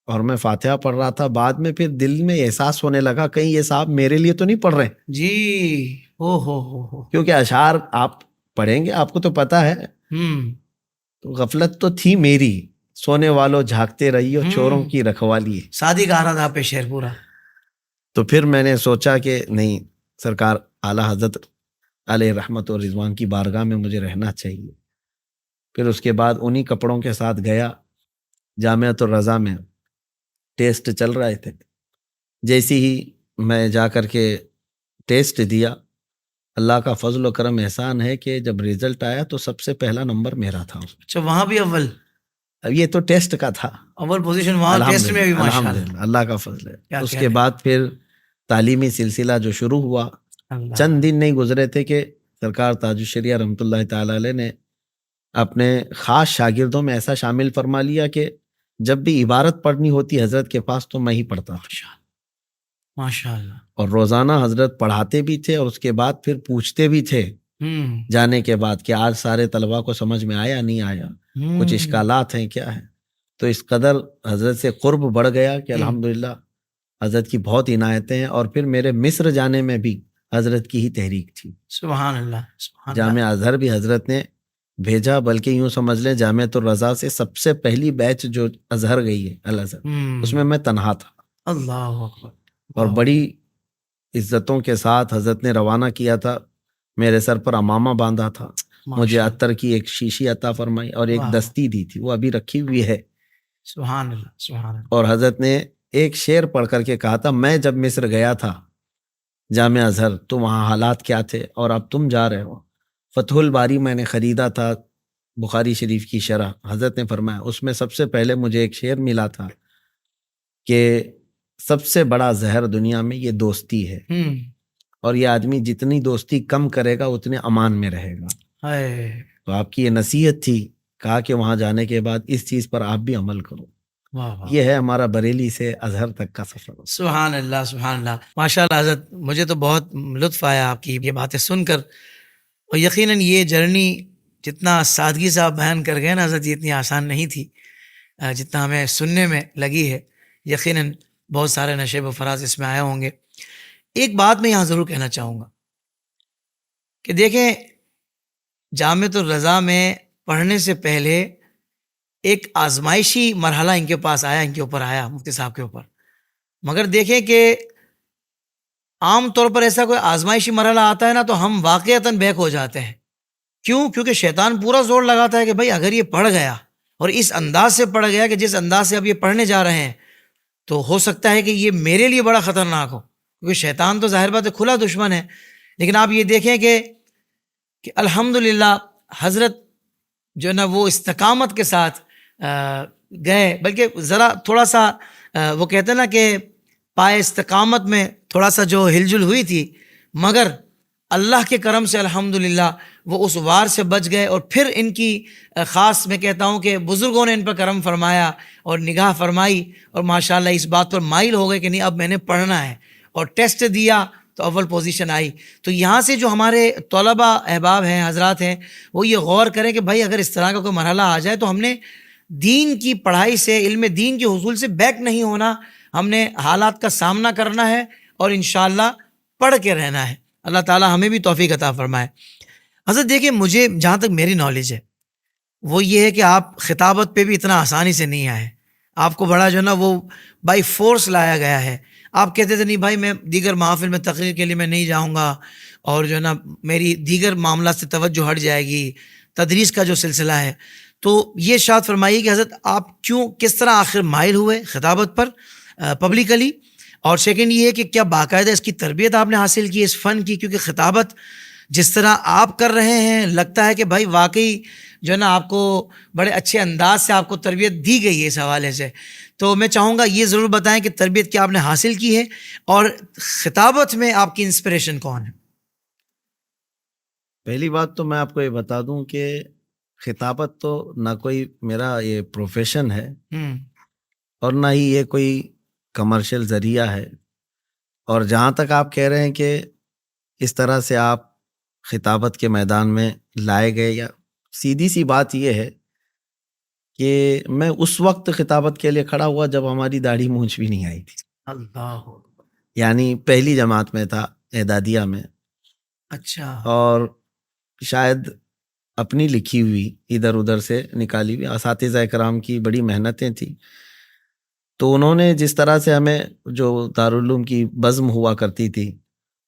[SPEAKER 2] اور میں فاتحہ پڑھ رہا تھا. بعد میں پھر دل میں احساس ہونے لگا کہیں یہ صاحب میرے لیے تو نہیں پڑھ رہے،
[SPEAKER 1] جی، ہو،
[SPEAKER 2] کیونکہ اشعار آپ پڑھیں گے آپ کو تو پتا ہے. تو غفلت تو تھی میری، سونے والوں جھاگتے رہیو چوروں کی رکھوالی ہے.
[SPEAKER 1] سادی گا رہا تھا آپ پہ شعر پورا.
[SPEAKER 2] تو پھر میں نے سوچا کہ نہیں، سرکار اعلیٰ حضرت علیہ رحمت و رضوان کی بارگاہ میں مجھے رہنا چاہیے. پھر اس کے بعد انہی کپڑوں کے ساتھ گیا جامعۃ الرضا میں. ٹیسٹ چل رہے تھے، جیسی ہی میں جا کر کے ٹیسٹ دیا، اللہ کا فضل و کرم احسان ہے کہ جب رزلٹ آیا تو سب سے پہلا نمبر میرا تھا.
[SPEAKER 1] اچھا، وہاں بھی اول؟
[SPEAKER 2] اب یہ تو ٹیسٹ کا تھا،
[SPEAKER 1] اول پوزیشن وہاں ٹیسٹ میں بھی، ماشاءاللہ،
[SPEAKER 2] الحمدللہ اللہ کا فضل ہے. اس کے بعد پھر تعلیمی سلسلہ جو شروع ہوا، چند دن نہیں گزرے تھے کہ سرکار تاج الشریعہ رحمۃ اللہ تعالی علیہ نے اپنے خاص شاگردوں میں ایسا شامل فرما لیا کہ جب بھی عبارت پڑھنی ہوتی حضرت کے پاس تو میں ہی پڑھتا تھا.
[SPEAKER 1] ماشاءاللہ.
[SPEAKER 2] اور روزانہ حضرت پڑھاتے بھی تھے اور اس کے بعد پھر پوچھتے بھی تھے جانے کے بعد کہ آج سارے طلباء کو سمجھ میں آیا نہیں آیا، کچھ اشکالات ہیں کیا ہے. تو اس قدر حضرت سے قرب بڑھ گیا کہ الحمدللہ حضرت کی بہت عنایتیں ہیں. اور پھر میرے مصر جانے میں بھی حضرت کی ہی تحریک تھی.
[SPEAKER 1] سبحان اللہ، سبحان اللہ.
[SPEAKER 2] جامعہ ازہر بھی حضرت نے بھیجا، بلکہ یوں سمجھ لیں جامعۃ الرضا سے سب سے پہلی بیچ جو ازہر گئی ہے الازہر، اس میں تنہا تھا.
[SPEAKER 1] اللہ اکبر.
[SPEAKER 2] اور بڑی عزتوں کے ساتھ حضرت نے روانہ کیا تھا. میرے سر پر امامہ باندھا تھا، مجھے عطر کی ایک شیشی عطا فرمائی اور ایک دستی دی تھی، وہ ابھی رکھی ہوئی ہے.
[SPEAKER 1] سبحان اللہ، سبحان اللہ.
[SPEAKER 2] اور حضرت نے ایک شعر پڑھ کر کے کہا تھا، میں جب مصر گیا تھا جامعہ ازہر تو وہاں حالات کیا تھے اور اب تم جا رہے ہو. فتح الباری میں نے خریدا تھا، بخاری شریف کی شرح. حضرت نے فرمایا اس میں سب سے پہلے مجھے ایک شعر ملا تھا کہ سب سے بڑا زہر دنیا میں یہ دوستی ہے، اور یہ آدمی جتنی دوستی کم کرے گا اتنے امان میں رہے گا. تو آپ کی یہ نصیحت تھی، کہا کہ وہاں جانے کے بعد اس چیز پر آپ بھی عمل کرو. یہ ہے ہمارا بریلی سے ازہر تک کا سفر.
[SPEAKER 1] سبحان اللہ، سبحان اللہ. ماشاء اللہ حضرت، مجھے تو بہت لطف آیا آپ کی یہ باتیں سن کر. اور یقیناً یہ جرنی جتنا سادگی سے آپ بیان کر گئے نا حضرت، یہ اتنی آسان نہیں تھی جتنا ہمیں سننے میں لگی ہے. یقیناً بہت سارے نشیب و فراز اس میں آئے ہوں گے. ایک بات میں یہاں ضرور کہنا چاہوں گا کہ دیکھیں، جامعۃ الرضا میں پڑھنے سے پہلے ایک آزمائشی مرحلہ ان کے پاس آیا، ان کے اوپر آیا، مفتی صاحب کے اوپر. مگر دیکھیں کہ عام طور پر ایسا کوئی آزمائشی مرحلہ آتا ہے نا تو ہم واقعتاً بیک ہو جاتے ہیں. کیوں؟ کیونکہ شیطان پورا زور لگاتا ہے کہ بھائی اگر یہ پڑھ گیا اور اس انداز سے پڑھ گیا کہ جس انداز سے اب یہ پڑھنے جا رہے ہیں تو ہو سکتا ہے کہ یہ میرے لیے بڑا خطرناک ہو، کیونکہ شیطان تو ظاہر بات ہے کھلا دشمن ہے. لیکن آپ یہ دیکھیں کہ الحمدللہ حضرت جو ہے نا وہ استقامت کے ساتھ گئے، بلکہ ذرا تھوڑا سا وہ کہتے ہیں نا کہ پائے استقامت میں تھوڑا سا جو ہل جل ہوئی تھی، مگر اللہ کے کرم سے الحمدللہ وہ اس وار سے بچ گئے. اور پھر ان کی خاص میں کہتا ہوں کہ بزرگوں نے ان پر کرم فرمایا اور نگاہ فرمائی، اور ماشاءاللہ اس بات پر مائل ہو گئے کہ نہیں اب میں نے پڑھنا ہے. اور ٹیسٹ دیا تو اول پوزیشن آئی. تو یہاں سے جو ہمارے طلباء احباب ہیں، حضرات ہیں، وہ یہ غور کریں کہ بھائی اگر اس طرح کا کوئی مرحلہ آ جائے تو ہم نے دین کی پڑھائی سے، علم دین کے حصول سے بیک نہیں ہونا. ہم نے حالات کا سامنا کرنا ہے اور انشاءاللہ پڑھ کے رہنا ہے. اللہ تعالی ہمیں بھی توفیق عطا فرمائے. حضرت دیکھیں، مجھے جہاں تک میری نالج ہے وہ یہ ہے کہ آپ خطابت پہ بھی اتنا آسانی سے نہیں آئے. آپ کو بڑا جو ہے نا وہ بائی فورس لایا گیا ہے. آپ کہتے تھے نہیں بھائی میں دیگر محافل میں تقریر کے لیے میں نہیں جاؤں گا، اور جو ہے نا میری دیگر معاملات سے توجہ ہٹ جائے گی، تدریس کا جو سلسلہ ہے. تو یہ ارشاد فرمائیے کہ حضرت آپ کس طرح آخر مائل ہوئے خطابت پر پبلکلی. اور سیکنڈ یہ ہے کہ کیا باقاعدہ اس کی تربیت آپ نے حاصل کی اس فن کی؟ کیونکہ خطابت جس طرح آپ کر رہے ہیں لگتا ہے کہ بھائی واقعی جو ہے نا آپ کو بڑے اچھے انداز سے آپ کو تربیت دی گئی ہے اس حوالے سے. تو میں چاہوں گا یہ ضرور بتائیں کہ تربیت کیا آپ نے حاصل کی ہے اور خطابت میں آپ کی انسپریشن کون ہے؟
[SPEAKER 2] پہلی بات تو میں آپ کو یہ بتا دوں کہ خطابت تو نہ کوئی میرا یہ پروفیشن ہے اور نہ ہی یہ کوئی کمرشل ذریعہ ہے. اور جہاں تک آپ کہہ رہے ہیں کہ اس طرح سے آپ خطابت کے میدان میں لائے گئے، یا سیدھی سی بات یہ ہے کہ میں اس وقت خطابت کے لیے کھڑا ہوا جب ہماری داڑھی مونچھ بھی نہیں آئی تھی.
[SPEAKER 1] اللہ.
[SPEAKER 2] یعنی پہلی جماعت میں تھا، اعدادیہ میں.
[SPEAKER 1] اچھا.
[SPEAKER 2] اور شاید اپنی لکھی ہوئی ادھر ادھر سے نکالی ہوئی اساتذہ اکرام کی بڑی محنتیں تھیں. تو انہوں نے جس طرح سے ہمیں جو دارالعلوم کی بزم ہوا کرتی تھی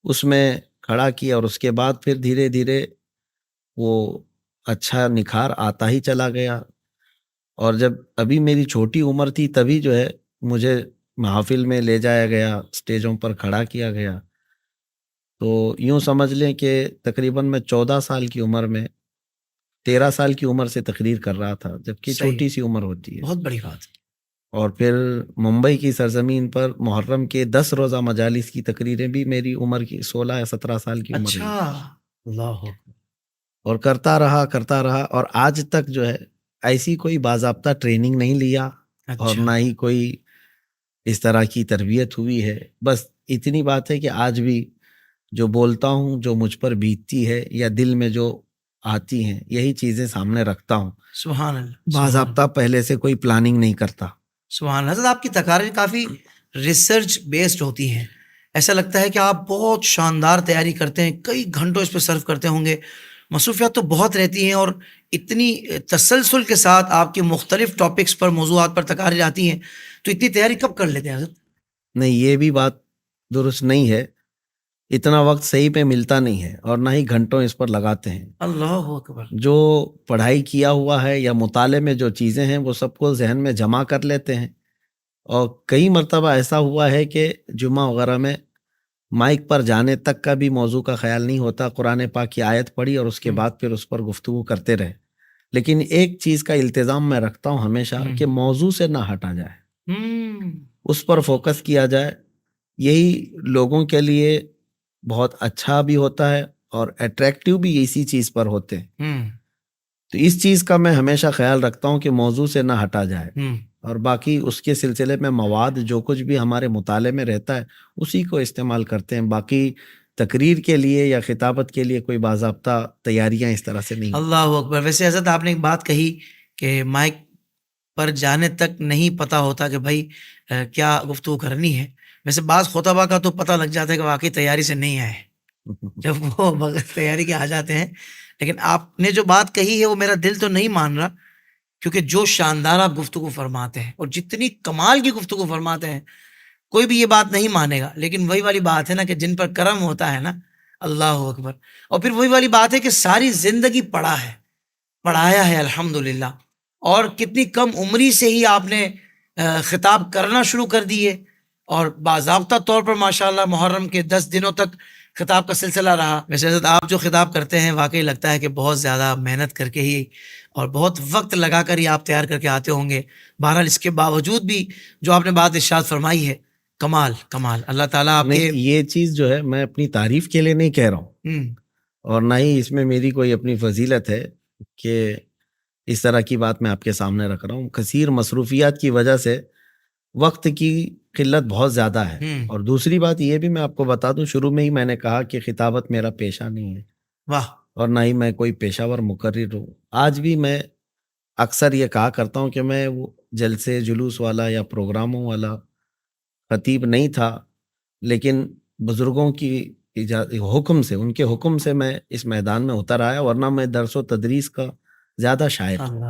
[SPEAKER 2] اس میں کھڑا کیا، اور اس کے بعد پھر دھیرے دھیرے وہ اچھا نکھار آتا ہی چلا گیا. اور جب ابھی میری چھوٹی عمر تھی تبھی جو ہے مجھے محافل میں لے جایا گیا، اسٹیجوں پر کھڑا کیا گیا. تو یوں سمجھ لیں کہ تقریباً میں 14 سال کی عمر میں 13 سال کی عمر سے تقریر کر رہا تھا، جبکہ
[SPEAKER 1] صحیح.
[SPEAKER 2] چھوٹی سی عمر ہوتی ہے.
[SPEAKER 1] بہت بڑی بات.
[SPEAKER 2] اور پھر ممبئی کی سرزمین پر محرم کے 10 روزہ مجالس کی تقریریں بھی میری عمر کی 16 یا 17 سال کی عمر
[SPEAKER 1] اچھا.
[SPEAKER 2] ہوئی.
[SPEAKER 1] اللہ.
[SPEAKER 2] اور کرتا رہا اور آج تک جو ہے ایسی کوئی باضابطہ ٹریننگ نہیں لیا اور نہ ہی کوئی اس طرح کی تربیت ہوئی ہے. بس اتنی بات ہے کہ آج بھی جو بولتا ہوں، جو مجھ پر بیتتی ہے یا دل میں جو آتی ہیں، یہی چیزیں سامنے رکھتا ہوں.
[SPEAKER 1] سبحان اللہ.
[SPEAKER 2] باضابطہ پہلے سے کوئی پلاننگ نہیں کرتا.
[SPEAKER 1] سبحان اللہ. حضرت آپ کی تقاریر کافی ریسرچ بیسڈ ہوتی ہیں. ایسا لگتا ہے کہ آپ بہت شاندار تیاری کرتے ہیں، کئی گھنٹوں اس پہ صرف کرتے ہوں گے. مصروفیات تو بہت رہتی ہیں اور اتنی تسلسل کے ساتھ آپ کے مختلف ٹاپکس پر، موضوعات پر تقاریر آتی ہیں، تو اتنی تیاری کب کر لیتے ہیں حضرت؟
[SPEAKER 2] نہیں، یہ بھی بات درست نہیں ہے. اتنا وقت صحیح پہ ملتا نہیں ہے اور نہ ہی گھنٹوں اس پر لگاتے ہیں.
[SPEAKER 1] اللہ اکبر. جو
[SPEAKER 2] پڑھائی کیا ہوا ہے یا مطالعے میں جو چیزیں ہیں وہ سب کو ذہن میں جمع کر لیتے ہیں. اور کئی مرتبہ ایسا ہوا ہے کہ جمعہ وغیرہ میں مائک پر جانے تک کا بھی موضوع کا خیال نہیں ہوتا. قرآن پاک کی آیت پڑھی اور اس کے بعد پھر اس پر گفتگو کرتے رہے. لیکن ایک چیز کا التزام میں رکھتا ہوں ہمیشہ کہ موضوع سے نہ ہٹا جائے، اس پر فوکس کیا جائے. یہی لوگوں کے لیے بہت اچھا بھی ہوتا ہے اور اٹریکٹیو بھی اسی چیز پر ہوتے ہیں. تو اس چیز کا میں ہمیشہ خیال رکھتا ہوں کہ موضوع سے نہ ہٹا جائے. اور باقی اس کے سلسلے میں مواد جو کچھ بھی ہمارے مطالعے میں رہتا ہے اسی کو استعمال کرتے ہیں. باقی تقریر کے لیے یا خطابت کے لیے کوئی باضابطہ تیاریاں اس طرح سے نہیں.
[SPEAKER 1] اللہ اکبر. ویسے حضرت آپ نے ایک بات کہی کہ مائک پر جانے تک نہیں پتہ ہوتا کہ بھائی کیا گفتگو کرنی ہے. ویسے بعض خطبہ کا تو پتہ لگ جاتا ہے کہ واقعی تیاری سے نہیں آئے جب وہ بغیر تیاری کے آ جاتے ہیں. لیکن آپ نے جو بات کہی ہے وہ میرا دل تو نہیں مان رہا، کیونکہ جو شاندار آپ گفتگو فرماتے ہیں اور جتنی کمال کی گفتگو فرماتے ہیں کوئی بھی یہ بات نہیں مانے گا. لیکن وہی والی بات ہے نا کہ جن پر کرم ہوتا ہے نا، اللہ اکبر. اور پھر وہی والی بات ہے کہ ساری زندگی پڑھا ہے، پڑھایا ہے الحمدللہ. اور کتنی کم عمری سے ہی آپ نے خطاب کرنا شروع کر دیے اور باضابطہ طور پر ماشاءاللہ محرم کے 10 دنوں تک خطاب کا سلسلہ رہا. ویسے حضرت آپ جو خطاب کرتے ہیں واقعی لگتا ہے کہ بہت زیادہ محنت کر کے ہی اور بہت وقت لگا کر ہی آپ تیار کر کے آتے ہوں گے. بہرحال اس کے باوجود بھی جو آپ نے بات ارشاد فرمائی ہے، کمال کمال. اللہ تعالیٰ آپ کے
[SPEAKER 2] یہ چیز جو ہے میں اپنی تعریف کے لیے نہیں کہہ رہا ہوں اور نہ ہی اس میں میری کوئی اپنی فضیلت ہے کہ اس طرح کی بات میں آپ کے سامنے رکھ رہا ہوں. کثیر مصروفیات کی وجہ سے وقت کی قلت بہت زیادہ ہے. اور دوسری بات یہ بھی میں آپ کو بتا دوں، شروع میں ہی میں نے کہا کہ خطابت میرا پیشہ نہیں ہے.
[SPEAKER 1] واہ.
[SPEAKER 2] اور نہ ہی میں کوئی پیشہ ور مقرر ہوں. آج بھی میں اکثر یہ کہا کرتا ہوں کہ میں وہ جلسے جلوس والا یا پروگراموں والا خطیب نہیں تھا، لیکن بزرگوں کی حکم سے، ان کے حکم سے میں اس میدان میں اتر آیا. ورنہ میں درس و تدریس کا زیادہ شائق ہوں.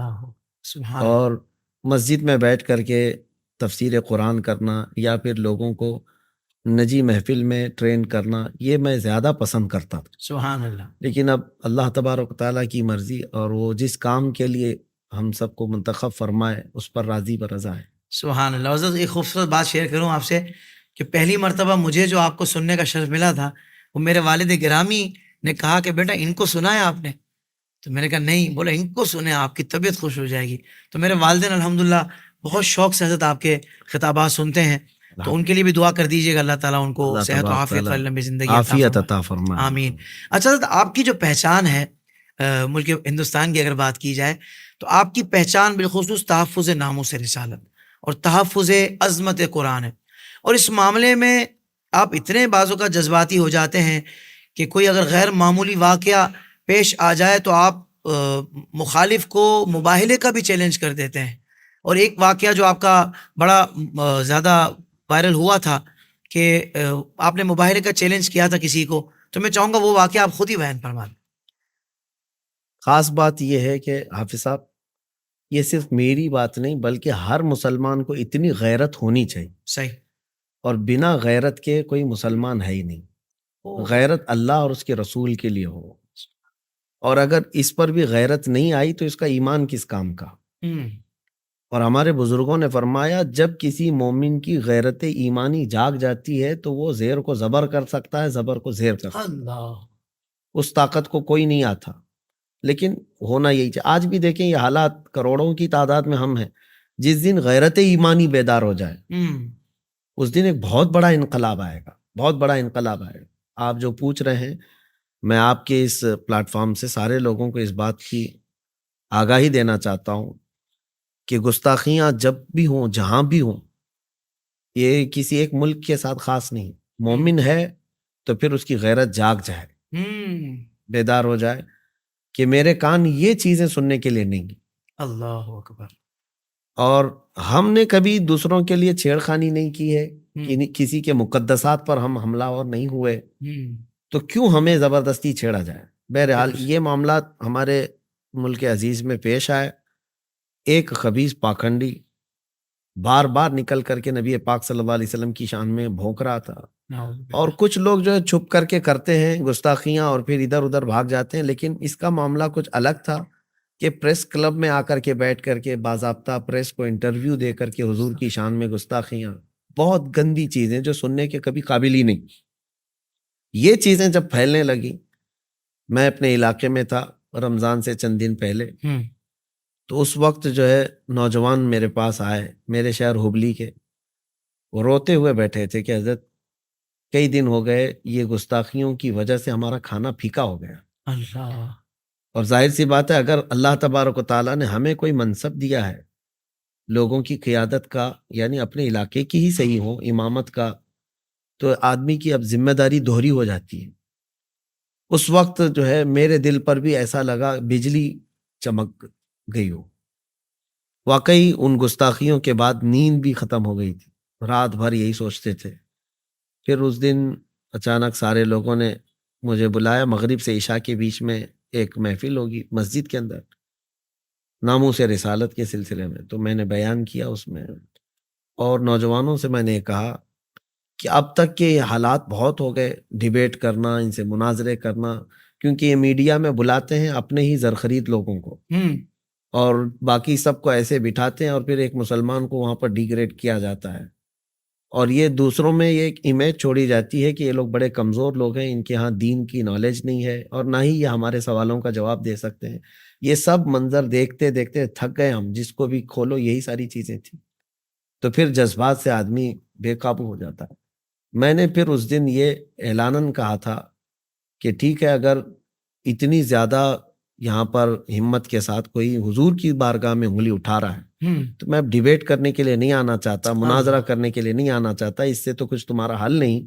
[SPEAKER 2] اور مسجد میں بیٹھ کر کے تفسیر قرآن کرنا یا پھر لوگوں کو نجی محفل میں ٹرین کرنا یہ میں زیادہ پسند کرتا تھا.
[SPEAKER 1] سبحان اللہ.
[SPEAKER 2] لیکن اب اللہ تبارک تعالیٰ کی مرضی اور وہ جس کام کے لیے ہم سب کو منتخب فرمائے اس پر راضی برضا ہے.
[SPEAKER 1] سبحان اللہ. حضرت ایک خوبصورت بات شیئر کروں آپ سے کہ پہلی مرتبہ مجھے جو آپ کو سننے کا شرف ملا تھا وہ میرے والد گرامی نے کہا کہ بیٹا ان کو سنا ہے آپ نے؟ تو میں نے کہا نہیں. بولا ان کو سنیں, آپ کی طبیعت خوش ہو جائے گی. تو میرے والدین الحمدللہ بہت شوق سے حضرت آپ کے خطابات سنتے ہیں, تو ان کے لیے بھی دعا کر دیجیے گا, اللہ تعالیٰ ان کو
[SPEAKER 2] اللہ
[SPEAKER 1] صحت و
[SPEAKER 2] تبارک
[SPEAKER 1] عافیت
[SPEAKER 2] تعالیٰ
[SPEAKER 1] اور لمبی زندگی
[SPEAKER 2] عافیت عطا فرمائے.
[SPEAKER 1] آمین. اچھا حضرت, آپ کی جو پہچان ہے ملک ہندوستان کی اگر بات کی جائے تو آپ کی پہچان بالخصوص تحفظ ناموس رسالت اور تحفظ عظمت قرآن ہے, اور اس معاملے میں آپ اتنے بعضوں کا جذباتی ہو جاتے ہیں کہ کوئی اگر غیر معمولی واقعہ پیش آ جائے تو آپ مخالف کو مباہلے کا بھی چیلنج کر دیتے ہیں. اور ایک واقعہ جو آپ کا بڑا زیادہ وائرل ہوا تھا کہ آپ نے مباہلے کا چیلنج کیا تھا کسی کو, تو میں چاہوں گا وہ واقعہ آپ خود ہی بیان فرما دیں.
[SPEAKER 2] خاص بات یہ ہے کہ حافظ صاحب, یہ صرف میری بات نہیں بلکہ ہر مسلمان کو اتنی غیرت ہونی چاہیے.
[SPEAKER 1] صحیح.
[SPEAKER 2] اور بنا غیرت کے کوئی مسلمان ہے ہی نہیں. غیرت اللہ اور اس کے رسول کے لیے ہو, اور اگر اس پر بھی غیرت نہیں آئی تو اس کا ایمان کس کام کا. اور ہمارے بزرگوں نے فرمایا جب کسی مومن کی غیرت ایمانی جاگ جاتی ہے تو وہ زیر کو زبر کر سکتا ہے, زبر کو زیر کر سکتا ہے.
[SPEAKER 1] اللہ.
[SPEAKER 2] اس طاقت کو کوئی نہیں آتا, لیکن ہونا یہی چاہیے. آج بھی دیکھیں یہ حالات, کروڑوں کی تعداد میں ہم ہیں. جس دن غیرت ایمانی بیدار ہو جائے اس دن ایک بہت بڑا انقلاب آئے گا, بہت بڑا انقلاب آئے گا. آپ جو پوچھ رہے ہیں, میں آپ کے اس پلیٹ فارم سے سارے لوگوں کو اس بات کی آگاہی دینا چاہتا ہوں کہ گستاخیاں جب بھی ہوں, جہاں بھی ہوں, یہ کسی ایک ملک کے ساتھ خاص نہیں. مومن ہے تو پھر اس کی غیرت جاگ جائے, بیدار ہو جائے کہ میرے کان یہ چیزیں سننے کے لیے نہیں.
[SPEAKER 1] اللہ اکبر.
[SPEAKER 2] اور ہم نے کبھی دوسروں کے لیے چھیڑخانی نہیں کی ہے, کسی کے مقدسات پر ہم حملہ اور نہیں ہوئے, تو کیوں ہمیں زبردستی چھیڑا جائے. بہرحال یہ معاملات ہمارے ملک عزیز میں پیش آئے. ایک خبیث پاکھنڈی بار بار نکل کر کے نبی پاک صلی اللہ علیہ وسلم کی شان میں بھونک رہا تھا, اور کچھ لوگ جو ہے چھپ کر کے کرتے ہیں گستاخیاں اور پھر ادھر ادھر بھاگ جاتے ہیں. لیکن اس کا معاملہ کچھ الگ تھا کہ پریس کلب میں آ کر کے بیٹھ کر کے باضابطہ پریس کو انٹرویو دے کر کے حضور کی شان میں گستاخیاں, بہت گندی چیزیں جو سننے کے کبھی قابل ہی نہیں. یہ چیزیں جب پھیلنے لگی, میں اپنے علاقے میں تھا رمضان سے چند دن پہلے, تو اس وقت جو ہے نوجوان میرے پاس آئے, میرے شہر ہبلی کے. وہ روتے ہوئے بیٹھے تھے کہ حضرت کئی دن ہو گئے, یہ گستاخیوں کی وجہ سے ہمارا کھانا پھیکا ہو گیا.
[SPEAKER 1] اللہ.
[SPEAKER 2] اور ظاہر سی بات ہے, اگر اللہ تبارک و تعالیٰ نے ہمیں کوئی منصب دیا ہے لوگوں کی قیادت کا, یعنی اپنے علاقے کی ہی صحیح ہو, امامت کا, تو آدمی کی اب ذمہ داری دوہری ہو جاتی ہے. اس وقت جو ہے میرے دل پر بھی ایسا لگا بجلی چمک گئی ہو. واقعی ان گستاخیوں کے بعد نیند بھی ختم ہو گئی تھی, رات بھر یہی سوچتے تھے. پھر اس دن اچانک سارے لوگوں نے مجھے بلایا, مغرب سے عشاء کے بیچ میں ایک محفل ہوگی مسجد کے اندر ناموس رسالت کے سلسلے میں, تو میں نے بیان کیا اس میں, اور نوجوانوں سے میں نے کہا کہ اب تک کے حالات بہت ہو گئے, ڈیبیٹ کرنا, ان سے مناظرے کرنا, کیونکہ یہ میڈیا میں بلاتے ہیں اپنے ہی زرخرید لوگوں کو, اور باقی سب کو ایسے بٹھاتے ہیں, اور پھر ایک مسلمان کو وہاں پر ڈیگریڈ کیا جاتا ہے, اور یہ دوسروں میں یہ ایک امیج چھوڑی جاتی ہے کہ یہ لوگ بڑے کمزور لوگ ہیں, ان کے ہاں دین کی نالج نہیں ہے, اور نہ ہی یہ ہمارے سوالوں کا جواب دے سکتے ہیں. یہ سب منظر دیکھتے دیکھتے تھک گئے ہم, جس کو بھی کھولو یہی ساری چیزیں تھیں. تو پھر جذبات سے آدمی بے قابو ہو جاتا ہے. میں نے پھر اس دن یہ اعلاناً کہا تھا کہ ٹھیک ہے, اگر اتنی زیادہ یہاں پر ہمت کے ساتھ کوئی حضور کی بارگاہ میں انگلی اٹھا رہا ہے تو میں اب ڈیبیٹ کرنے کے لیے نہیں آنا چاہتا, مناظرہ کرنے کے لیے نہیں آنا چاہتا, اس سے تو کچھ تمہارا حل نہیں.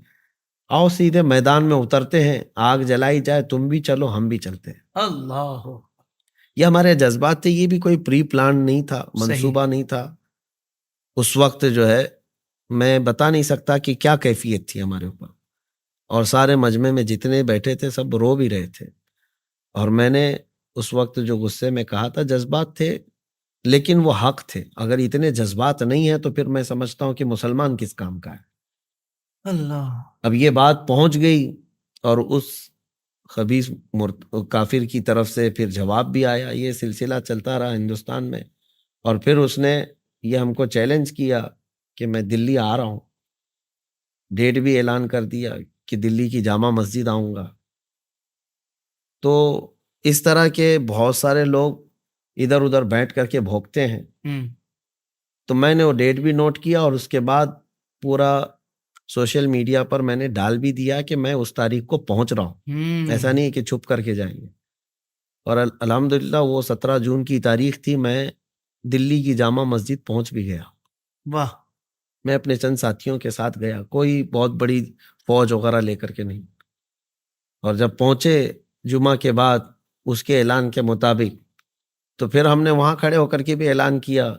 [SPEAKER 2] آؤ سیدھے میدان میں اترتے ہیں, آگ جلائی جائے, تم بھی چلو ہم بھی چلتے ہیں.
[SPEAKER 1] اللہ.
[SPEAKER 2] یہ ہمارے جذبات تھے, یہ بھی کوئی پری پلان نہیں تھا, منصوبہ نہیں تھا. اس وقت جو ہے میں بتا نہیں سکتا کہ کیا کیفیت تھی ہمارے اوپر, اور سارے مجمع میں جتنے بیٹھے تھے سب رو بھی رہے تھے. اور میں نے اس وقت جو غصے میں کہا تھا, جذبات تھے لیکن وہ حق تھے. اگر اتنے جذبات نہیں ہیں تو پھر میں سمجھتا ہوں کہ مسلمان کس کام کا ہے.
[SPEAKER 1] اللہ.
[SPEAKER 2] اب یہ بات پہنچ گئی, اور اس خبیث کافر کی طرف سے پھر جواب بھی آیا. یہ سلسلہ چلتا رہا ہندوستان میں, اور پھر اس نے یہ ہم کو چیلنج کیا کہ میں دلی آ رہا ہوں. ڈیٹ بھی اعلان کر دیا کہ دلی کی جامع مسجد آؤں گا. تو اس طرح کے بہت سارے لوگ ادھر ادھر بیٹھ کر کے بھوکتے ہیں. تو میں نے وہ ڈیٹ بھی نوٹ کیا اور اس کے بعد پورا سوشل میڈیا پر میں نے ڈال بھی دیا کہ میں اس تاریخ کو پہنچ رہا ہوں. ایسا نہیں کہ چھپ کر کے جائیں گے. اور الحمدللہ وہ 17 جون کی تاریخ تھی. میں دلی کی جامع مسجد پہنچ بھی گیا.
[SPEAKER 1] واہ.
[SPEAKER 2] میں اپنے چند ساتھیوں کے ساتھ گیا, کوئی بہت بڑی فوج وغیرہ لے کر کے نہیں. اور جب پہنچے جمعہ کے بعد اس کے اعلان کے مطابق, تو پھر ہم نے وہاں کھڑے ہو کر کے بھی اعلان کیا.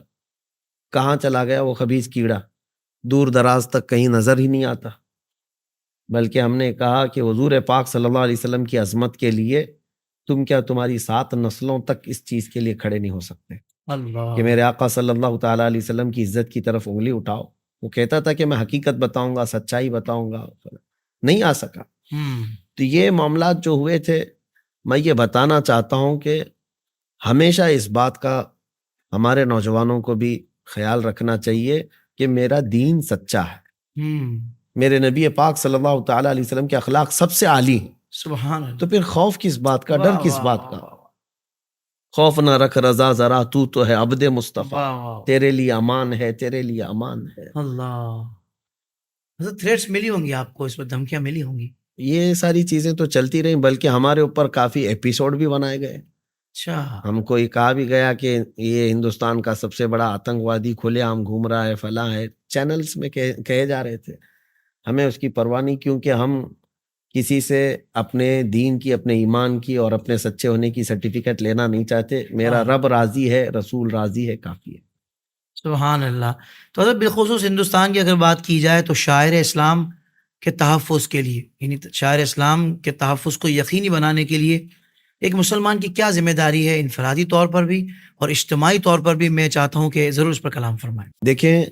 [SPEAKER 2] کہاں چلا گیا وہ خبیث کیڑا, دور دراز تک کہیں نظر ہی نہیں آتا. بلکہ ہم نے کہا کہ حضور پاک صلی اللہ علیہ وسلم کی عظمت کے لیے تم کیا تمہاری 7 نسلوں تک اس چیز کے لیے کھڑے نہیں ہو سکتے
[SPEAKER 1] اللہ.
[SPEAKER 2] کہ میرے آقا صلی اللہ تعالیٰ علیہ وسلم کی عزت کی طرف انگلی اٹھاؤ. وہ کہتا تھا کہ میں حقیقت بتاؤں گا, سچائی بتاؤں گا, نہیں آ سکا. تو یہ معاملات جو ہوئے تھے, میں یہ بتانا چاہتا ہوں کہ ہمیشہ اس بات کا ہمارے نوجوانوں کو بھی خیال رکھنا چاہیے کہ میرا دین سچا ہے. میرے نبی پاک صلی اللہ تعالیٰ علیہ وسلم کے اخلاق سب سے عالی ہیں.
[SPEAKER 1] سبحان اللہ.
[SPEAKER 2] تو پھر خوف کس بات کا, ڈر کس بات کا؟ خوف نہ رکھ رضا ذرا, تو ہے عبد مصطفیٰ, تیرے لیے امان ہے, تیرے لیے امان ہے.
[SPEAKER 1] اللہ. تھریٹس ملی ہوں گی آپ کو, اس پر دھمکیاں ملی ہوں گی؟
[SPEAKER 2] یہ ساری چیزیں تو چلتی رہیں, بلکہ ہمارے اوپر کافی ایپیسوڈ بھی بنائے گئے.
[SPEAKER 1] اچھا.
[SPEAKER 2] ہم کو یہ کہا بھی گیا کہ یہ ہندوستان کا سب سے بڑا آتنکوادی کھلے عام گھوم رہا ہے, فلاں ہے. چینلز میں کہے جا رہے تھے. ہمیں اس کی پرواہ نہیں, کیونکہ ہم کسی سے اپنے دین کی, اپنے ایمان کی اور اپنے سچے ہونے کی سرٹیفکیٹ لینا نہیں چاہتے. میرا رب راضی ہے, رسول راضی ہے, کافی ہے.
[SPEAKER 1] سبحان اللہ. تو حضرت بالخصوص ہندوستان کی اگر بات کی جائے تو شاعر اسلام کے تحفظ کے لیے, یعنی شاعر اسلام کے تحفظ کو یقینی بنانے کے لیے ایک مسلمان کی کیا ذمہ داری ہے, انفرادی طور پر بھی اور اجتماعی طور پر بھی؟ میں چاہتا ہوں کہ ضرور اس پر کلام فرمائیں.
[SPEAKER 2] دیکھیں,